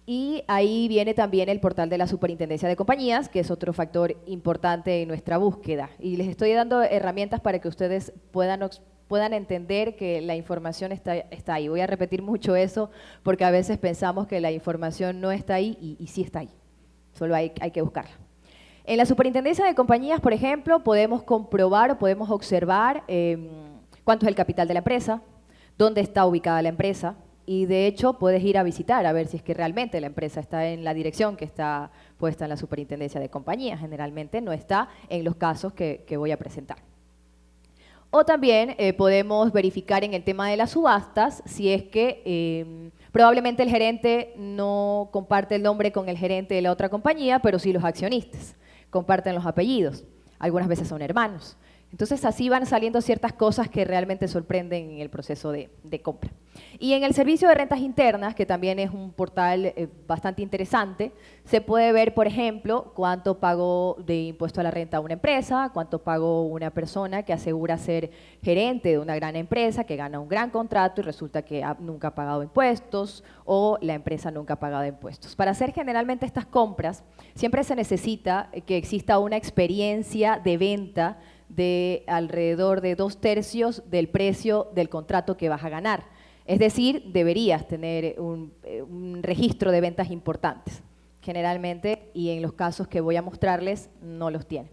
Y ahí viene también el portal de la Superintendencia de Compañías, que es otro factor importante en nuestra búsqueda. Y les estoy dando herramientas para que ustedes puedan entender que la información está ahí. Voy a repetir mucho eso porque a veces pensamos que la información no está ahí y sí está ahí. Solo hay que buscarla. En la Superintendencia de Compañías, por ejemplo, podemos comprobar o podemos observar cuánto es el capital de la empresa, dónde está ubicada la empresa, y de hecho puedes ir a visitar a ver si es que realmente la empresa está en la dirección que está puesta en la Superintendencia de Compañías. Generalmente no está en los casos que voy a presentar. O también podemos verificar en el tema de las subastas si es que probablemente el gerente no comparte el nombre con el gerente de la otra compañía, pero sí los accionistas comparten los apellidos. Algunas veces son hermanos. Entonces así van saliendo ciertas cosas que realmente sorprenden en el proceso de compra. Y en el servicio de rentas internas, que también es un portal bastante interesante, se puede ver, por ejemplo, cuánto pagó de impuesto a la renta una empresa, cuánto pagó una persona que asegura ser gerente de una gran empresa, que gana un gran contrato y resulta que nunca ha pagado impuestos, o la empresa nunca ha pagado impuestos. Para hacer generalmente estas compras, siempre se necesita que exista una experiencia de venta de alrededor de 2/3 del precio del contrato que vas a ganar. Es decir, deberías tener un registro de ventas importantes. Generalmente, y en los casos que voy a mostrarles, no los tiene.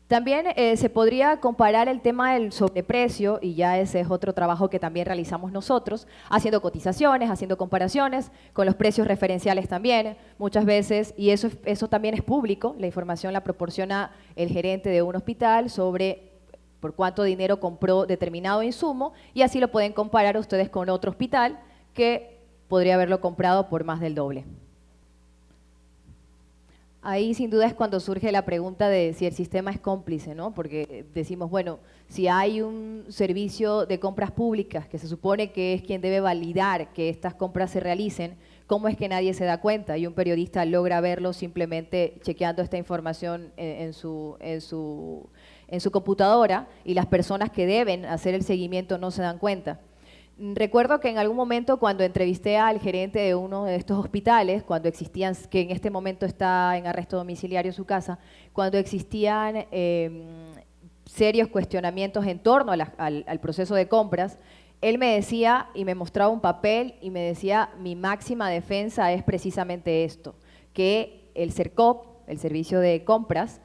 También se podría comparar el tema del sobreprecio, y ya ese es otro trabajo que también realizamos nosotros, haciendo cotizaciones, haciendo comparaciones con los precios referenciales también, muchas veces, y eso también es público, la información la proporciona el gerente de un hospital sobre por cuánto dinero compró determinado insumo, y así lo pueden comparar ustedes con otro hospital que podría haberlo comprado por más del doble. Ahí sin duda es cuando surge la pregunta de si el sistema es cómplice, ¿no? Porque decimos, bueno, si hay un servicio de compras públicas que se supone que es quien debe validar que estas compras se realicen, ¿cómo es que nadie se da cuenta? Y un periodista logra verlo simplemente chequeando esta información en su computadora, y las personas que deben hacer el seguimiento no se dan cuenta. Recuerdo que en algún momento cuando entrevisté al gerente de uno de estos hospitales, cuando existían, que en este momento está en arresto domiciliario en su casa, cuando existían serios cuestionamientos en torno al proceso de compras, él me decía y me mostraba un papel y me decía, mi máxima defensa es precisamente esto, que el CERCOP, el servicio de compras,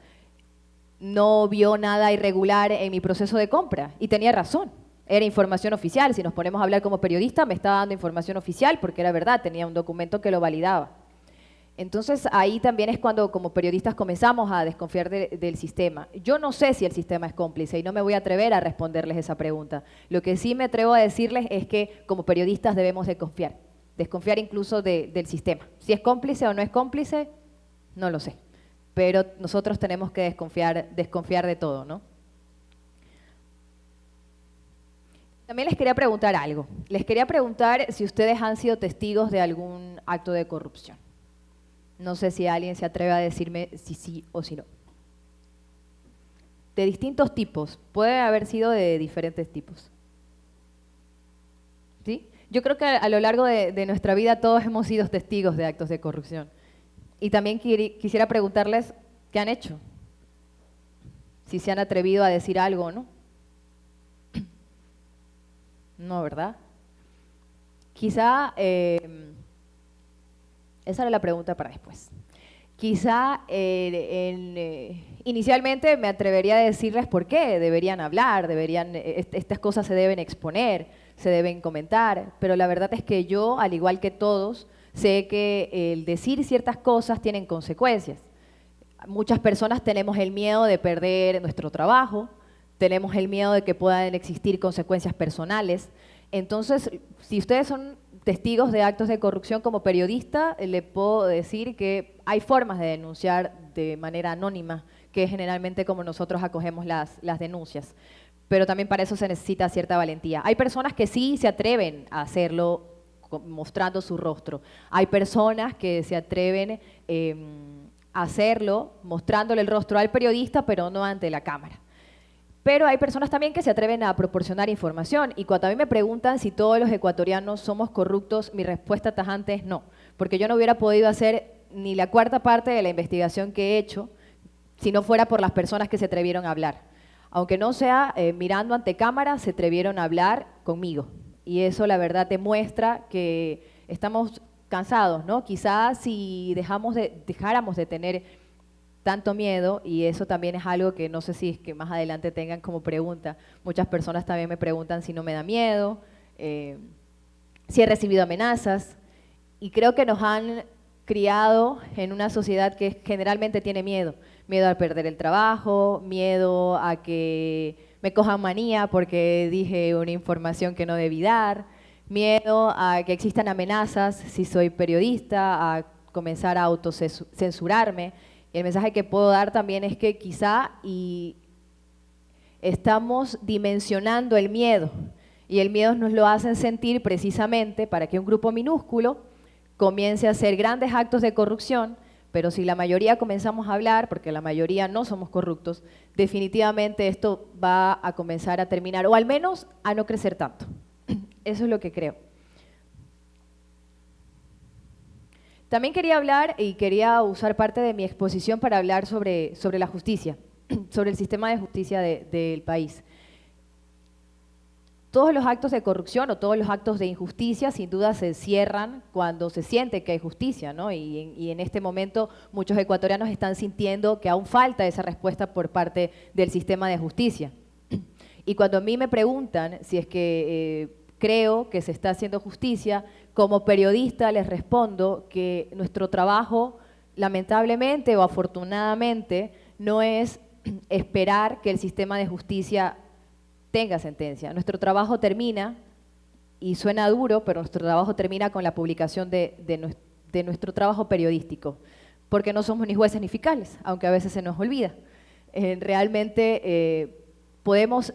no vio nada irregular en mi proceso de compra, y tenía razón. Era información oficial. Si nos ponemos a hablar como periodista, me estaba dando información oficial porque era verdad, tenía un documento que lo validaba. Entonces ahí también es cuando como periodistas comenzamos a desconfiar del sistema. Yo no sé si el sistema es cómplice y no me voy a atrever a responderles esa pregunta. Lo que sí me atrevo a decirles es que como periodistas debemos desconfiar incluso del sistema. Si es cómplice o no es cómplice, no lo sé. Pero nosotros tenemos que desconfiar de todo, ¿no? También les quería preguntar algo. Les quería preguntar si ustedes han sido testigos de algún acto de corrupción. No sé si alguien se atreve a decirme si sí o si no. De distintos tipos. Puede haber sido de diferentes tipos. ¿Sí? Yo creo que a lo largo de nuestra vida todos hemos sido testigos de actos de corrupción. Y también quisiera preguntarles qué han hecho. Si se han atrevido a decir algo o no. No, ¿verdad? Quizá, esa era la pregunta para después. Quizá inicialmente me atrevería a decirles por qué deberían hablar, estas cosas se deben exponer, se deben comentar, pero la verdad es que yo, al igual que todos, sé que el decir ciertas cosas tienen consecuencias. Muchas personas tenemos el miedo de perder nuestro trabajo, tenemos el miedo de que puedan existir consecuencias personales. Entonces, si ustedes son testigos de actos de corrupción como periodista, le puedo decir que hay formas de denunciar de manera anónima, que es generalmente como nosotros acogemos las denuncias. Pero también para eso se necesita cierta valentía. Hay personas que sí se atreven a hacerlo mostrando su rostro. Hay personas que se atreven a hacerlo mostrándole el rostro al periodista, pero no ante la cámara. Pero hay personas también que se atreven a proporcionar información, y cuando a mí me preguntan si todos los ecuatorianos somos corruptos, mi respuesta tajante es no, porque yo no hubiera podido hacer ni la cuarta parte de la investigación que he hecho si no fuera por las personas que se atrevieron a hablar. Aunque no sea mirando ante cámara, se atrevieron a hablar conmigo, y eso la verdad demuestra que estamos cansados, ¿no? Quizás si dejáramos de tener tanto miedo, y eso también es algo que no sé si es que más adelante tengan como pregunta. Muchas personas también me preguntan si no me da miedo, si he recibido amenazas, y creo que nos han criado en una sociedad que generalmente tiene miedo. Miedo a perder el trabajo, miedo a que me cojan manía porque dije una información que no debí dar, miedo a que existan amenazas si soy periodista, a comenzar a autocensurarme. Y el mensaje que puedo dar también es que quizá estamos dimensionando el miedo, y el miedo nos lo hacen sentir precisamente para que un grupo minúsculo comience a hacer grandes actos de corrupción, pero si la mayoría comenzamos a hablar, porque la mayoría no somos corruptos, definitivamente esto va a comenzar a terminar, o al menos a no crecer tanto. Eso es lo que creo. También quería hablar, y quería usar parte de mi exposición para hablar sobre la justicia, sobre el sistema de justicia del país. Todos los actos de corrupción o todos los actos de injusticia sin duda se cierran cuando se siente que hay justicia, ¿no? Y en este momento muchos ecuatorianos están sintiendo que aún falta esa respuesta por parte del sistema de justicia. Y cuando a mí me preguntan si es que creo que se está haciendo justicia, como periodista les respondo que nuestro trabajo, lamentablemente o afortunadamente, no es esperar que el sistema de justicia tenga sentencia. Nuestro trabajo termina, y suena duro, pero nuestro trabajo termina con la publicación de nuestro trabajo periodístico, porque no somos ni jueces ni fiscales, aunque a veces se nos olvida. Realmente podemos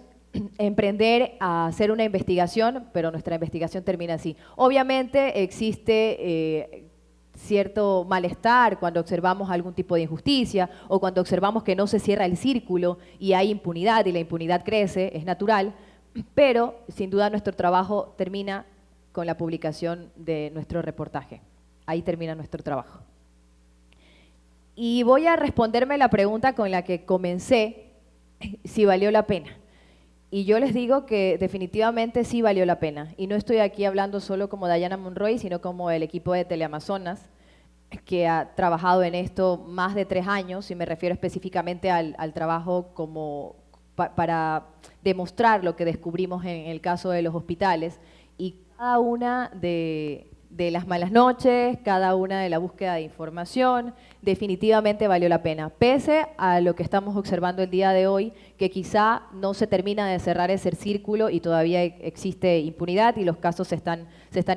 emprender a hacer una investigación, pero nuestra investigación termina así. Obviamente existe cierto malestar cuando observamos algún tipo de injusticia, o cuando observamos que no se cierra el círculo y hay impunidad, y la impunidad crece, es natural, pero sin duda nuestro trabajo termina con la publicación de nuestro reportaje. Ahí termina nuestro trabajo. Y voy a responderme la pregunta con la que comencé, si valió la pena. Y yo les digo que definitivamente sí valió la pena. Y no estoy aquí hablando solo como Dayana Monroy, sino como el equipo de Teleamazonas, que ha trabajado en esto más de 3 años, y me refiero específicamente al trabajo para demostrar lo que descubrimos en el caso de los hospitales. Y cada una de las malas noches, cada una de la búsqueda de información, definitivamente valió la pena, pese a lo que estamos observando el día de hoy, que quizá no se termina de cerrar ese círculo y todavía existe impunidad y los casos se están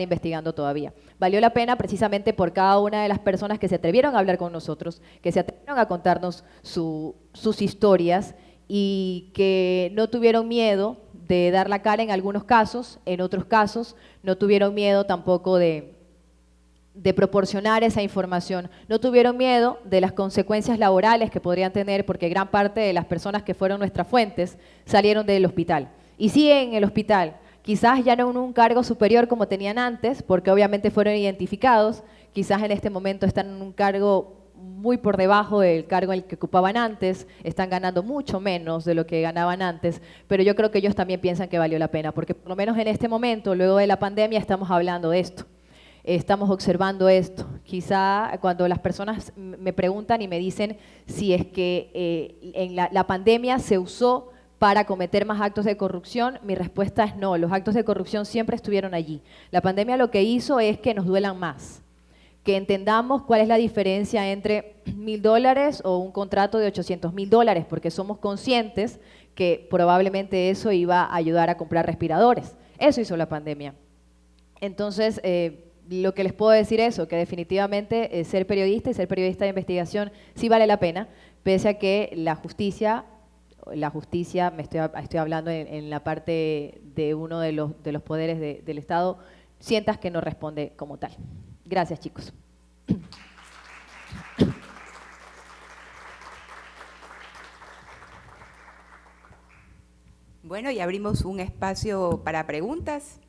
investigando todavía. Valió la pena precisamente por cada una de las personas que se atrevieron a hablar con nosotros, que se atrevieron a contarnos sus historias, y que no tuvieron miedo de dar la cara en algunos casos, en otros casos no tuvieron miedo tampoco de proporcionar esa información, no tuvieron miedo de las consecuencias laborales que podrían tener, porque gran parte de las personas que fueron nuestras fuentes salieron del hospital y siguen en el hospital, quizás ya no en un cargo superior como tenían antes, porque obviamente fueron identificados, quizás en este momento están en un cargo muy por debajo del cargo en el que ocupaban antes, están ganando mucho menos de lo que ganaban antes, pero yo creo que ellos también piensan que valió la pena, porque por lo menos en este momento, luego de la pandemia, estamos hablando de esto, estamos observando esto. Quizá cuando las personas me preguntan y me dicen si es que en la pandemia se usó para cometer más actos de corrupción, mi respuesta es no, los actos de corrupción siempre estuvieron allí. La pandemia lo que hizo es que nos duelan más, que entendamos cuál es la diferencia entre $1.000 o un contrato de $800.000, porque somos conscientes que probablemente eso iba a ayudar a comprar respiradores. Eso hizo la pandemia. Entonces, lo que les puedo decir es que definitivamente ser periodista y ser periodista de investigación sí vale la pena, pese a que la justicia, me estoy hablando en la parte de uno de los poderes del Estado, sientas que no responde como tal. Gracias, chicos. Bueno, y abrimos un espacio para preguntas.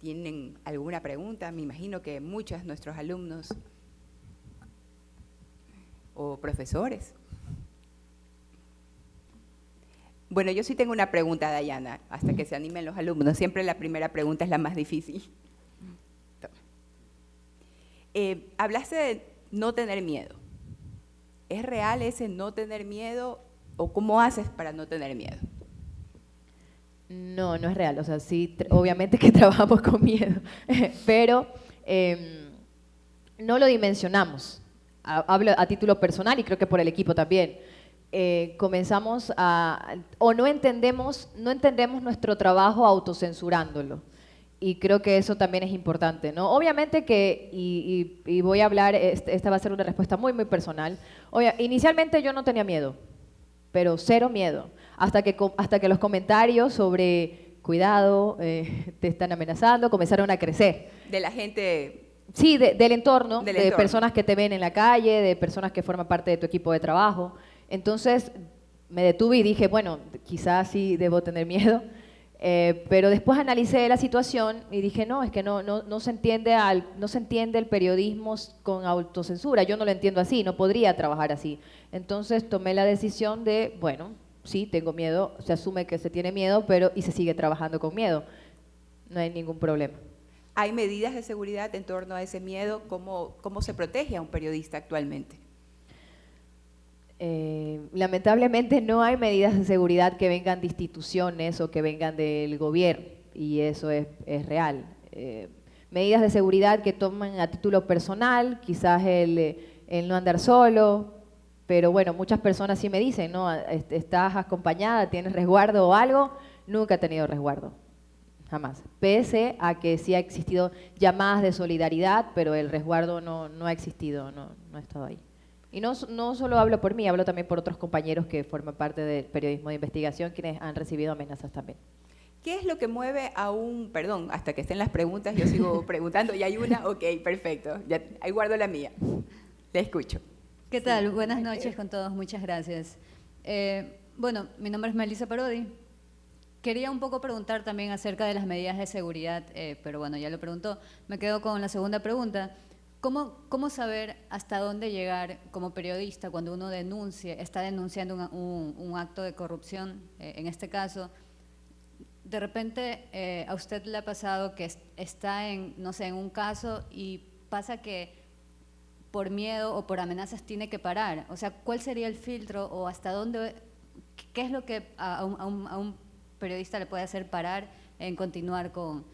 ¿Tienen alguna pregunta? Me imagino que muchos de nuestros alumnos o profesores. Bueno, yo sí tengo una pregunta, Dayana, hasta que se animen los alumnos. Siempre la primera pregunta es la más difícil. Hablaste de no tener miedo. ¿Es real ese no tener miedo o cómo haces para no tener miedo? No, no es real. O sea, sí, obviamente que trabajamos con miedo, pero no lo dimensionamos. Hablo a título personal y creo que por el equipo también. Comenzamos o no entendemos nuestro trabajo autocensurándolo. Y creo que eso también es importante, ¿no? Obviamente que, y voy a hablar, esta va a ser una respuesta muy, muy personal. Inicialmente yo no tenía miedo, pero cero miedo, hasta que los comentarios sobre cuidado, te están amenazando, comenzaron a crecer. De la gente. Sí, del entorno, de personas que te ven en la calle, de personas que forman parte de tu equipo de trabajo. Entonces me detuve y dije, bueno, quizás sí debo tener miedo. Pero después analicé la situación y dije, no, es que no se entiende el periodismo con autocensura, yo no lo entiendo así, no podría trabajar así. Entonces tomé la decisión de, bueno, sí, tengo miedo, se asume que se tiene miedo, y se sigue trabajando con miedo, no hay ningún problema. ¿Hay medidas de seguridad en torno a ese miedo? ¿Cómo se protege a un periodista actualmente? Lamentablemente no hay medidas de seguridad que vengan de instituciones o que vengan del gobierno, y eso es real. Medidas de seguridad que toman a título personal, quizás el no andar solo, pero bueno, muchas personas sí me dicen, ¿no? ¿Estás acompañada, tienes resguardo o algo? Nunca he tenido resguardo, jamás. Pese a que sí ha existido llamadas de solidaridad, pero el resguardo no ha existido, no ha estado ahí. Y no solo hablo por mí, hablo también por otros compañeros que forman parte del periodismo de investigación, quienes han recibido amenazas también. ¿Qué es lo que mueve a perdón, hasta que estén las preguntas, yo sigo preguntando, ¿y hay una? Ok, perfecto, ya, ahí guardo la mía. Te escucho. ¿Qué tal? Buenas noches con todos, muchas gracias. Bueno, mi nombre es Melissa Parodi. Quería un poco preguntar también acerca de las medidas de seguridad, pero bueno, ya lo preguntó. Me quedo con la segunda pregunta. ¿Cómo saber hasta dónde llegar como periodista cuando uno está denunciando un acto de corrupción, en este caso? De repente a usted le ha pasado que está en un caso y pasa que por miedo o por amenazas tiene que parar. O sea, ¿cuál sería el filtro o hasta dónde, qué es lo que a un periodista le puede hacer parar en continuar con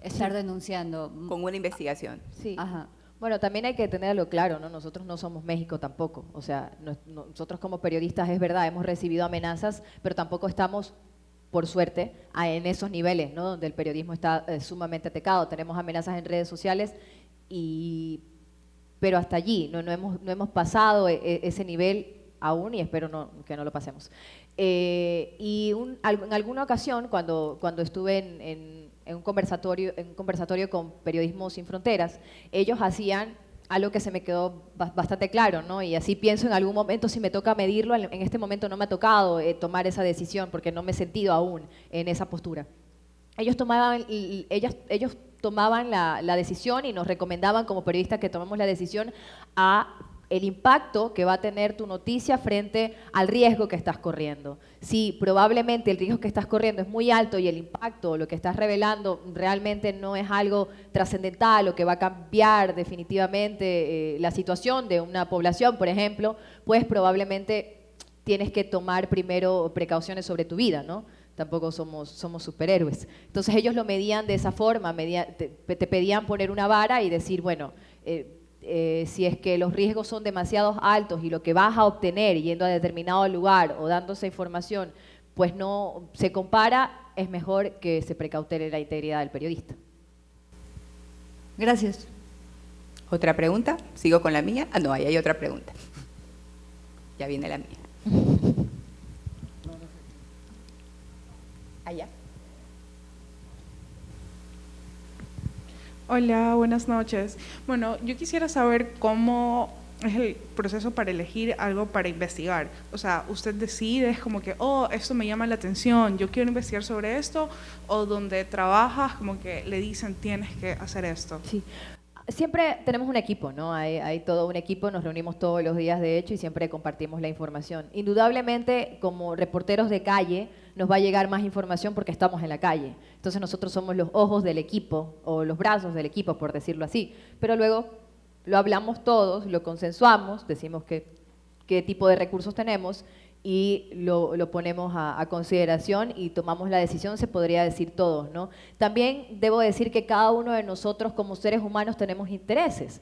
estar denunciando? Con una investigación. Sí. Ajá. Bueno, también hay que tenerlo claro, ¿no? Nosotros no somos México tampoco. O sea, nosotros como periodistas, es verdad, hemos recibido amenazas, pero tampoco estamos, por suerte, en esos niveles, ¿no? Donde el periodismo está sumamente atacado. Tenemos amenazas en redes sociales, pero hasta allí no hemos pasado ese nivel aún, y espero que no lo pasemos. En alguna ocasión, cuando estuve en un conversatorio con Periodismo Sin Fronteras, ellos hacían algo que se me quedó bastante claro, ¿no? Y así pienso en algún momento si me toca medirlo. En este momento no me ha tocado tomar esa decisión porque no me he sentido aún en esa postura. Ellos tomaban la decisión y nos recomendaban como periodistas que tomemos la decisión a el impacto que va a tener tu noticia frente al riesgo que estás corriendo. Si probablemente el riesgo que estás corriendo es muy alto y el impacto, lo que estás revelando, realmente no es algo trascendental o que va a cambiar definitivamente la situación de una población, por ejemplo, pues probablemente tienes que tomar primero precauciones sobre tu vida, ¿no? tampoco somos superhéroes. Entonces ellos lo medían de esa forma, te pedían poner una vara y decir, bueno, si es que los riesgos son demasiado altos y lo que vas a obtener yendo a determinado lugar o dando esa información, pues no se compara, es mejor que se precautele la integridad del periodista. Gracias. ¿Otra pregunta? ¿Sigo con la mía? Ah, no, ahí hay otra pregunta. Ya viene la mía. Allá. Hola, buenas noches. Bueno, yo quisiera saber cómo es el proceso para elegir algo para investigar. O sea, usted decide, es como que, oh, esto me llama la atención, yo quiero investigar sobre esto, o donde trabajas, como que le dicen, tienes que hacer esto. Sí. Siempre tenemos un equipo, ¿no? Hay todo un equipo, nos reunimos todos los días de hecho y siempre compartimos la información. Indudablemente, como reporteros de calle, nos va a llegar más información porque estamos en la calle. Entonces nosotros somos los ojos del equipo o los brazos del equipo, por decirlo así. Pero luego lo hablamos todos, lo consensuamos, decimos qué tipo de recursos tenemos y lo ponemos a consideración y tomamos la decisión, se podría decir todos, ¿no? También debo decir que cada uno de nosotros como seres humanos tenemos intereses.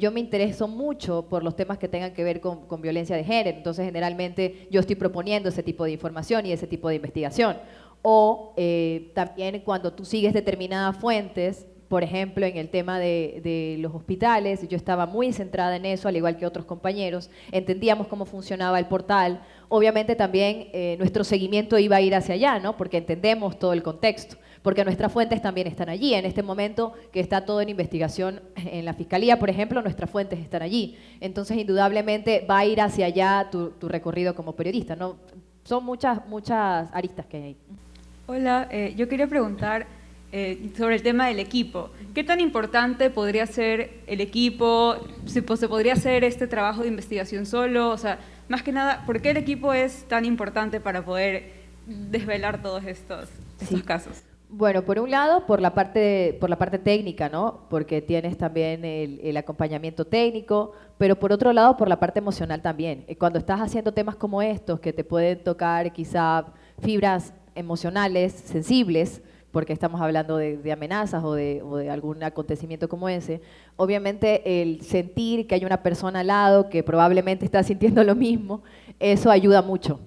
Yo me intereso mucho por los temas que tengan que ver con violencia de género, entonces generalmente yo estoy proponiendo ese tipo de información y ese tipo de investigación. O también cuando tú sigues determinadas fuentes, por ejemplo, en el tema de los hospitales, yo estaba muy centrada en eso, al igual que otros compañeros, entendíamos cómo funcionaba el portal. Obviamente también nuestro seguimiento iba a ir hacia allá, ¿no? Porque entendemos todo el contexto, porque nuestras fuentes también están allí. En este momento que está todo en investigación en la Fiscalía, por ejemplo, nuestras fuentes están allí. Entonces, indudablemente va a ir hacia allá tu recorrido como periodista, ¿no? Son muchas aristas que hay ahí. Hola, yo quería preguntar sobre el tema del equipo. ¿Qué tan importante podría ser el equipo? ¿Se podría hacer este trabajo de investigación solo? O sea, más que nada, ¿por qué el equipo es tan importante para poder desvelar todos estos casos? Bueno, por un lado, por la parte técnica, ¿no? Porque tienes también el acompañamiento técnico, pero por otro lado, por la parte emocional también. Cuando estás haciendo temas como estos, que te pueden tocar quizá fibras emocionales, sensibles, porque estamos hablando de amenazas o de algún acontecimiento como ese, obviamente el sentir que hay una persona al lado que probablemente está sintiendo lo mismo, eso ayuda mucho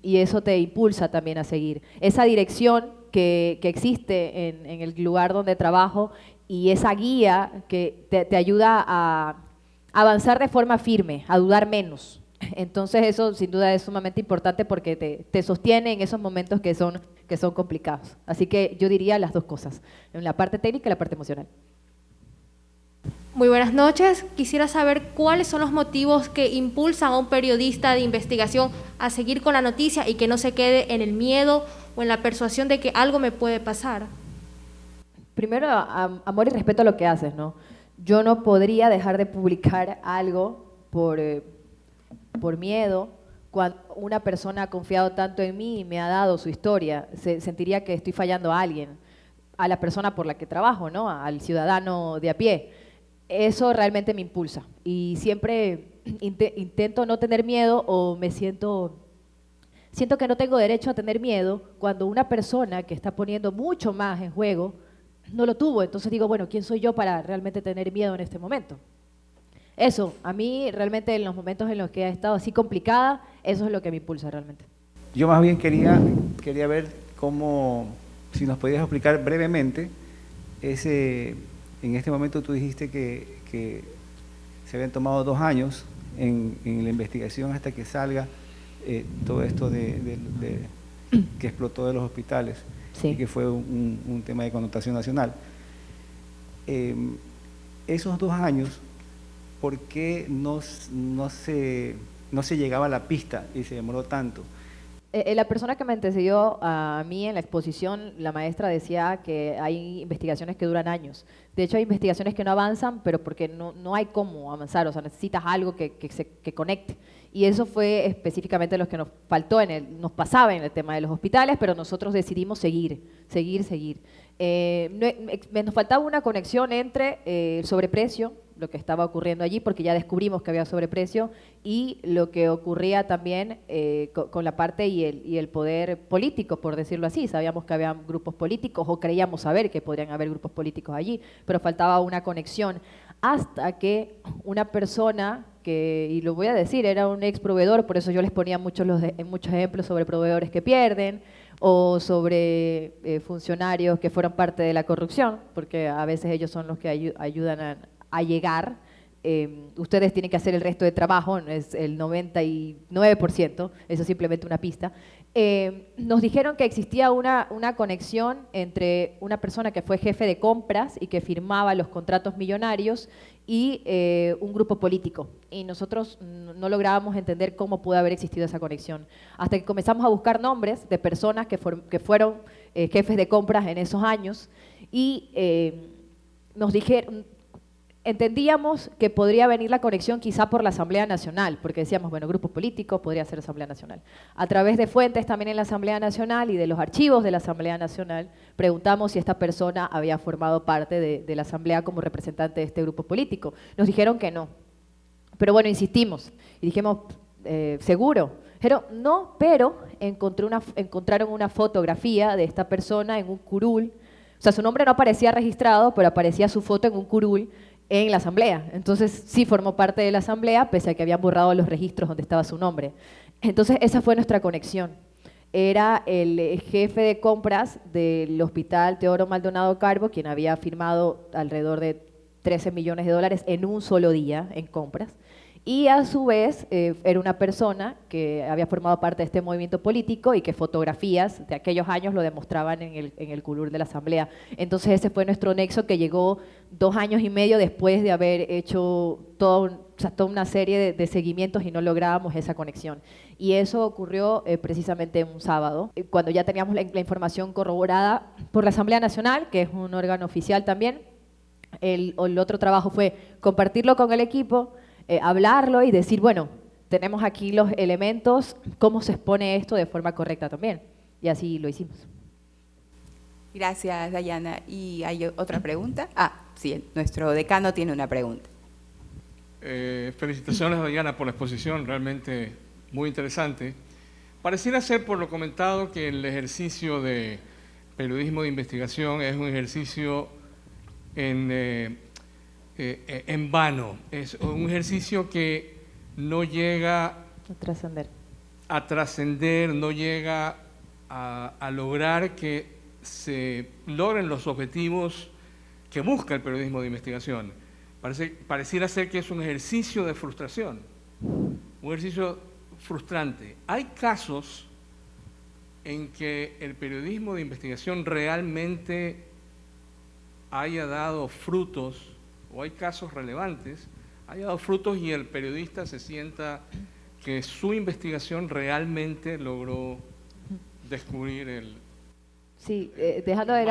y eso te impulsa también a seguir. Esa dirección que existe en el lugar donde trabajo y esa guía que te ayuda a avanzar de forma firme, a dudar menos. Entonces eso sin duda es sumamente importante porque te sostiene en esos momentos que son complicados. Así que yo diría las dos cosas, en la parte técnica y la parte emocional. Muy buenas noches. Quisiera saber cuáles son los motivos que impulsan a un periodista de investigación a seguir con la noticia y que no se quede en el miedo o en la persuasión de que algo me puede pasar. Primero, amor y respeto a lo que haces, ¿no? Yo no podría dejar de publicar algo por miedo, cuando una persona ha confiado tanto en mí y me ha dado su historia, sentiría que estoy fallando a alguien, a la persona por la que trabajo, ¿no? Al ciudadano de a pie. Eso realmente me impulsa y siempre intento no tener miedo o siento que no tengo derecho a tener miedo cuando una persona que está poniendo mucho más en juego no lo tuvo. Entonces digo, bueno, ¿quién soy yo para realmente tener miedo en este momento? Eso, a mí realmente en los momentos en los que he estado así complicada, eso es lo que me impulsa realmente. Yo más bien quería ver cómo, si nos podías explicar brevemente, en este momento tú dijiste que se habían tomado 2 años en la investigación hasta que salga todo esto que explotó de los hospitales, sí, y que fue un tema de connotación nacional. Esos 2 años, ¿por qué no se llegaba a la pista y se demoró tanto? La persona que me antecedió a mí en la exposición, la maestra decía que hay investigaciones que duran años. De hecho, hay investigaciones que no avanzan, pero porque no hay cómo avanzar, o sea, necesitas algo que conecte. Y eso fue específicamente lo que nos faltó, nos pasaba en el tema de los hospitales, pero nosotros decidimos seguir. Nos faltaba una conexión entre el sobreprecio lo que estaba ocurriendo allí, porque ya descubrimos que había sobreprecio, y lo que ocurría también con la parte y el poder político, por decirlo así. Sabíamos que había grupos políticos, o creíamos saber que podrían haber grupos políticos allí, pero faltaba una conexión, hasta que una persona que, y lo voy a decir, era un ex proveedor, por eso yo les ponía muchos ejemplos sobre proveedores que pierden, o sobre funcionarios que fueron parte de la corrupción, porque a veces ellos son los que ayudan a llegar. Ustedes tienen que hacer el resto de trabajo, es el 99%, eso es simplemente una pista. Nos dijeron que existía una conexión entre una persona que fue jefe de compras y que firmaba los contratos millonarios y un grupo político. Y nosotros no lográbamos entender cómo pudo haber existido esa conexión. Hasta que comenzamos a buscar nombres de personas que fueron jefes de compras en esos años, y nos dijeron, entendíamos que podría venir la conexión quizá por la Asamblea Nacional, porque decíamos, bueno, grupos políticos, podría ser Asamblea Nacional. A través de fuentes también en la Asamblea Nacional y de los archivos de la Asamblea Nacional, preguntamos si esta persona había formado parte de la Asamblea como representante de este grupo político. Nos dijeron que no. Pero bueno, insistimos y dijimos, ¿seguro? Pero no, pero encontraron una fotografía de esta persona en un curul. O sea, su nombre no aparecía registrado, pero aparecía su foto en un curul en la asamblea. Entonces sí formó parte de la asamblea, pese a que habían borrado los registros donde estaba su nombre. Entonces esa fue nuestra conexión. Era el jefe de compras del Hospital Teodoro Maldonado Carbo, quien había firmado alrededor de 13 millones de dólares en un solo día en compras. Y a su vez era una persona que había formado parte de este movimiento político y que fotografías de aquellos años lo demostraban en el curul de la asamblea. Entonces ese fue nuestro nexo, que llegó 2 años y medio después de haber hecho toda una serie de seguimientos y no lográbamos esa conexión. Y eso ocurrió precisamente un sábado, cuando ya teníamos la información corroborada por la Asamblea Nacional, que es un órgano oficial también. El otro trabajo fue compartirlo con el equipo, hablarlo y decir, bueno, tenemos aquí los elementos, ¿cómo se expone esto de forma correcta también? Y así lo hicimos. Gracias, Dayana. ¿Y hay otra pregunta? Sí, nuestro decano tiene una pregunta. Felicitaciones, Dayana, por la exposición, realmente muy interesante. Pareciera ser, por lo comentado, que el ejercicio de periodismo de investigación es un ejercicio en vano, es un ejercicio que no llega a trascender, no llega a lograr que se logren los objetivos que busca el periodismo de investigación. Pareciera ser que es un ejercicio de frustración, un ejercicio frustrante. Hay casos en que el periodismo de investigación realmente haya dado frutos, o hay casos relevantes, haya dado frutos y el periodista se sienta que su investigación realmente logró descubrir el... Sí, dejando de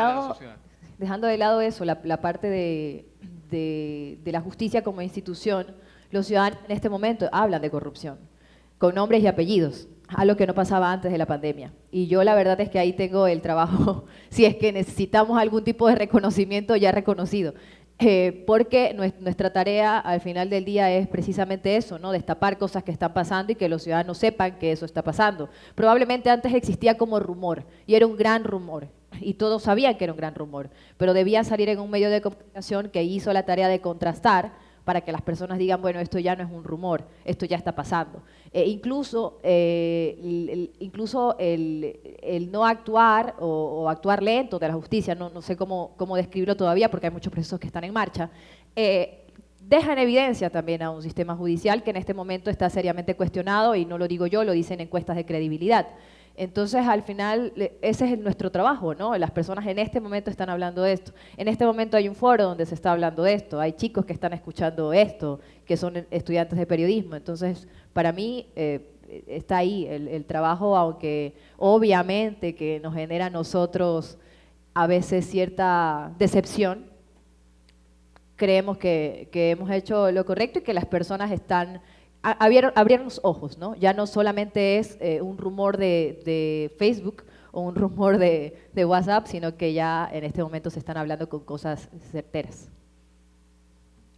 lado eso, la parte de la justicia como institución, los ciudadanos en este momento hablan de corrupción, con nombres y apellidos, algo que no pasaba antes de la pandemia. Y yo la verdad es que ahí tengo el trabajo, si es que necesitamos algún tipo de reconocimiento ya reconocido. Porque nuestra tarea al final del día es precisamente eso, ¿no? Destapar cosas que están pasando y que los ciudadanos sepan que eso está pasando. Probablemente antes existía como rumor, y era un gran rumor, y todos sabían que era un gran rumor, pero debía salir en un medio de comunicación que hizo la tarea de contrastar para que las personas digan, bueno, esto ya no es un rumor, esto ya está pasando. Incluso el no actuar o actuar lento de la justicia, no sé cómo describirlo todavía porque hay muchos procesos que están en marcha, deja en evidencia también a un sistema judicial que en este momento está seriamente cuestionado, y no lo digo yo, lo dicen encuestas de credibilidad. Entonces, al final, ese es nuestro trabajo, ¿no? Las personas en este momento están hablando de esto. En este momento hay un foro donde se está hablando de esto. Hay chicos que están escuchando esto, que son estudiantes de periodismo. Entonces, para mí, está ahí el trabajo, aunque obviamente que nos genera a nosotros a veces cierta decepción. Creemos que hemos hecho lo correcto y que las personas abrieron los ojos, ¿no? Ya no solamente es un rumor de Facebook o un rumor de WhatsApp, sino que ya en este momento se están hablando con cosas certeras.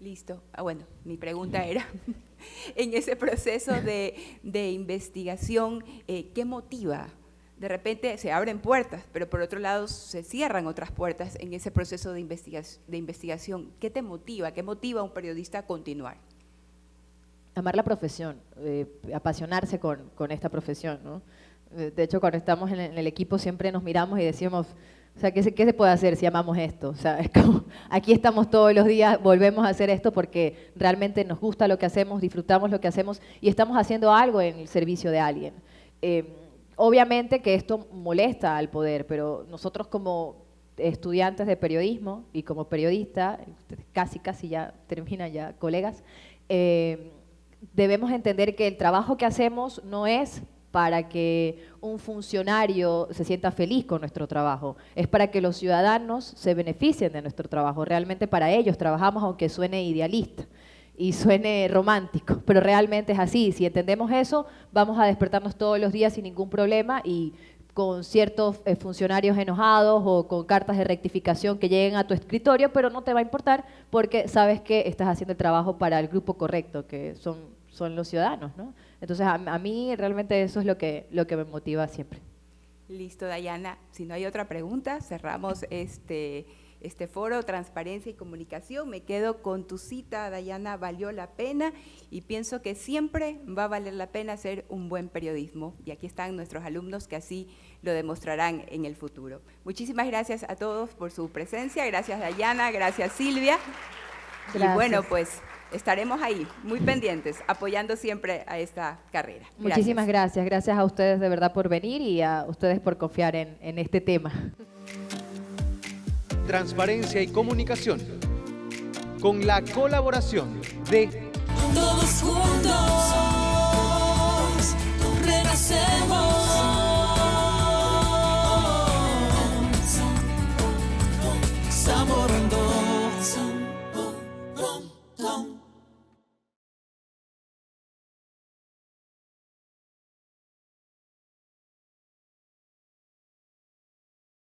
Listo. Bueno, mi pregunta era, en ese proceso de investigación, ¿qué motiva? De repente se abren puertas, pero por otro lado se cierran otras puertas en ese proceso de investigación. ¿Qué te motiva? ¿Qué motiva a un periodista a continuar? Amar la profesión, apasionarse con esta profesión, ¿no? De hecho, cuando estamos en el equipo siempre nos miramos y decimos, o sea, ¿qué se puede hacer si amamos esto? O sea, es como, aquí estamos todos los días, volvemos a hacer esto porque realmente nos gusta lo que hacemos, disfrutamos lo que hacemos y estamos haciendo algo en el servicio de alguien. Obviamente que esto molesta al poder, pero nosotros como estudiantes de periodismo y como periodista, casi ya terminan ya colegas, debemos entender que el trabajo que hacemos no es para que un funcionario se sienta feliz con nuestro trabajo, es para que los ciudadanos se beneficien de nuestro trabajo. Realmente para ellos trabajamos, aunque suene idealista y suene romántico, pero realmente es así. Si entendemos eso, vamos a despertarnos todos los días sin ningún problema y con ciertos funcionarios enojados o con cartas de rectificación que lleguen a tu escritorio, pero no te va a importar porque sabes que estás haciendo el trabajo para el grupo correcto, que son los ciudadanos, ¿no? Entonces, a mí realmente eso es lo que me motiva siempre. Listo, Dayana. Si no hay otra pregunta, cerramos este foro, Transparencia y Comunicación. Me quedo con tu cita, Dayana, valió la pena y pienso que siempre va a valer la pena hacer un buen periodismo. Y aquí están nuestros alumnos que así lo demostrarán en el futuro. Muchísimas gracias a todos por su presencia. Gracias, Dayana. Gracias, Silvia. Gracias. Y bueno, pues estaremos ahí, muy pendientes, apoyando siempre a esta carrera. Muchísimas gracias. Gracias a ustedes de verdad por venir y a ustedes por confiar en este tema. Transparencia y Comunicación, con la colaboración de Todos juntos.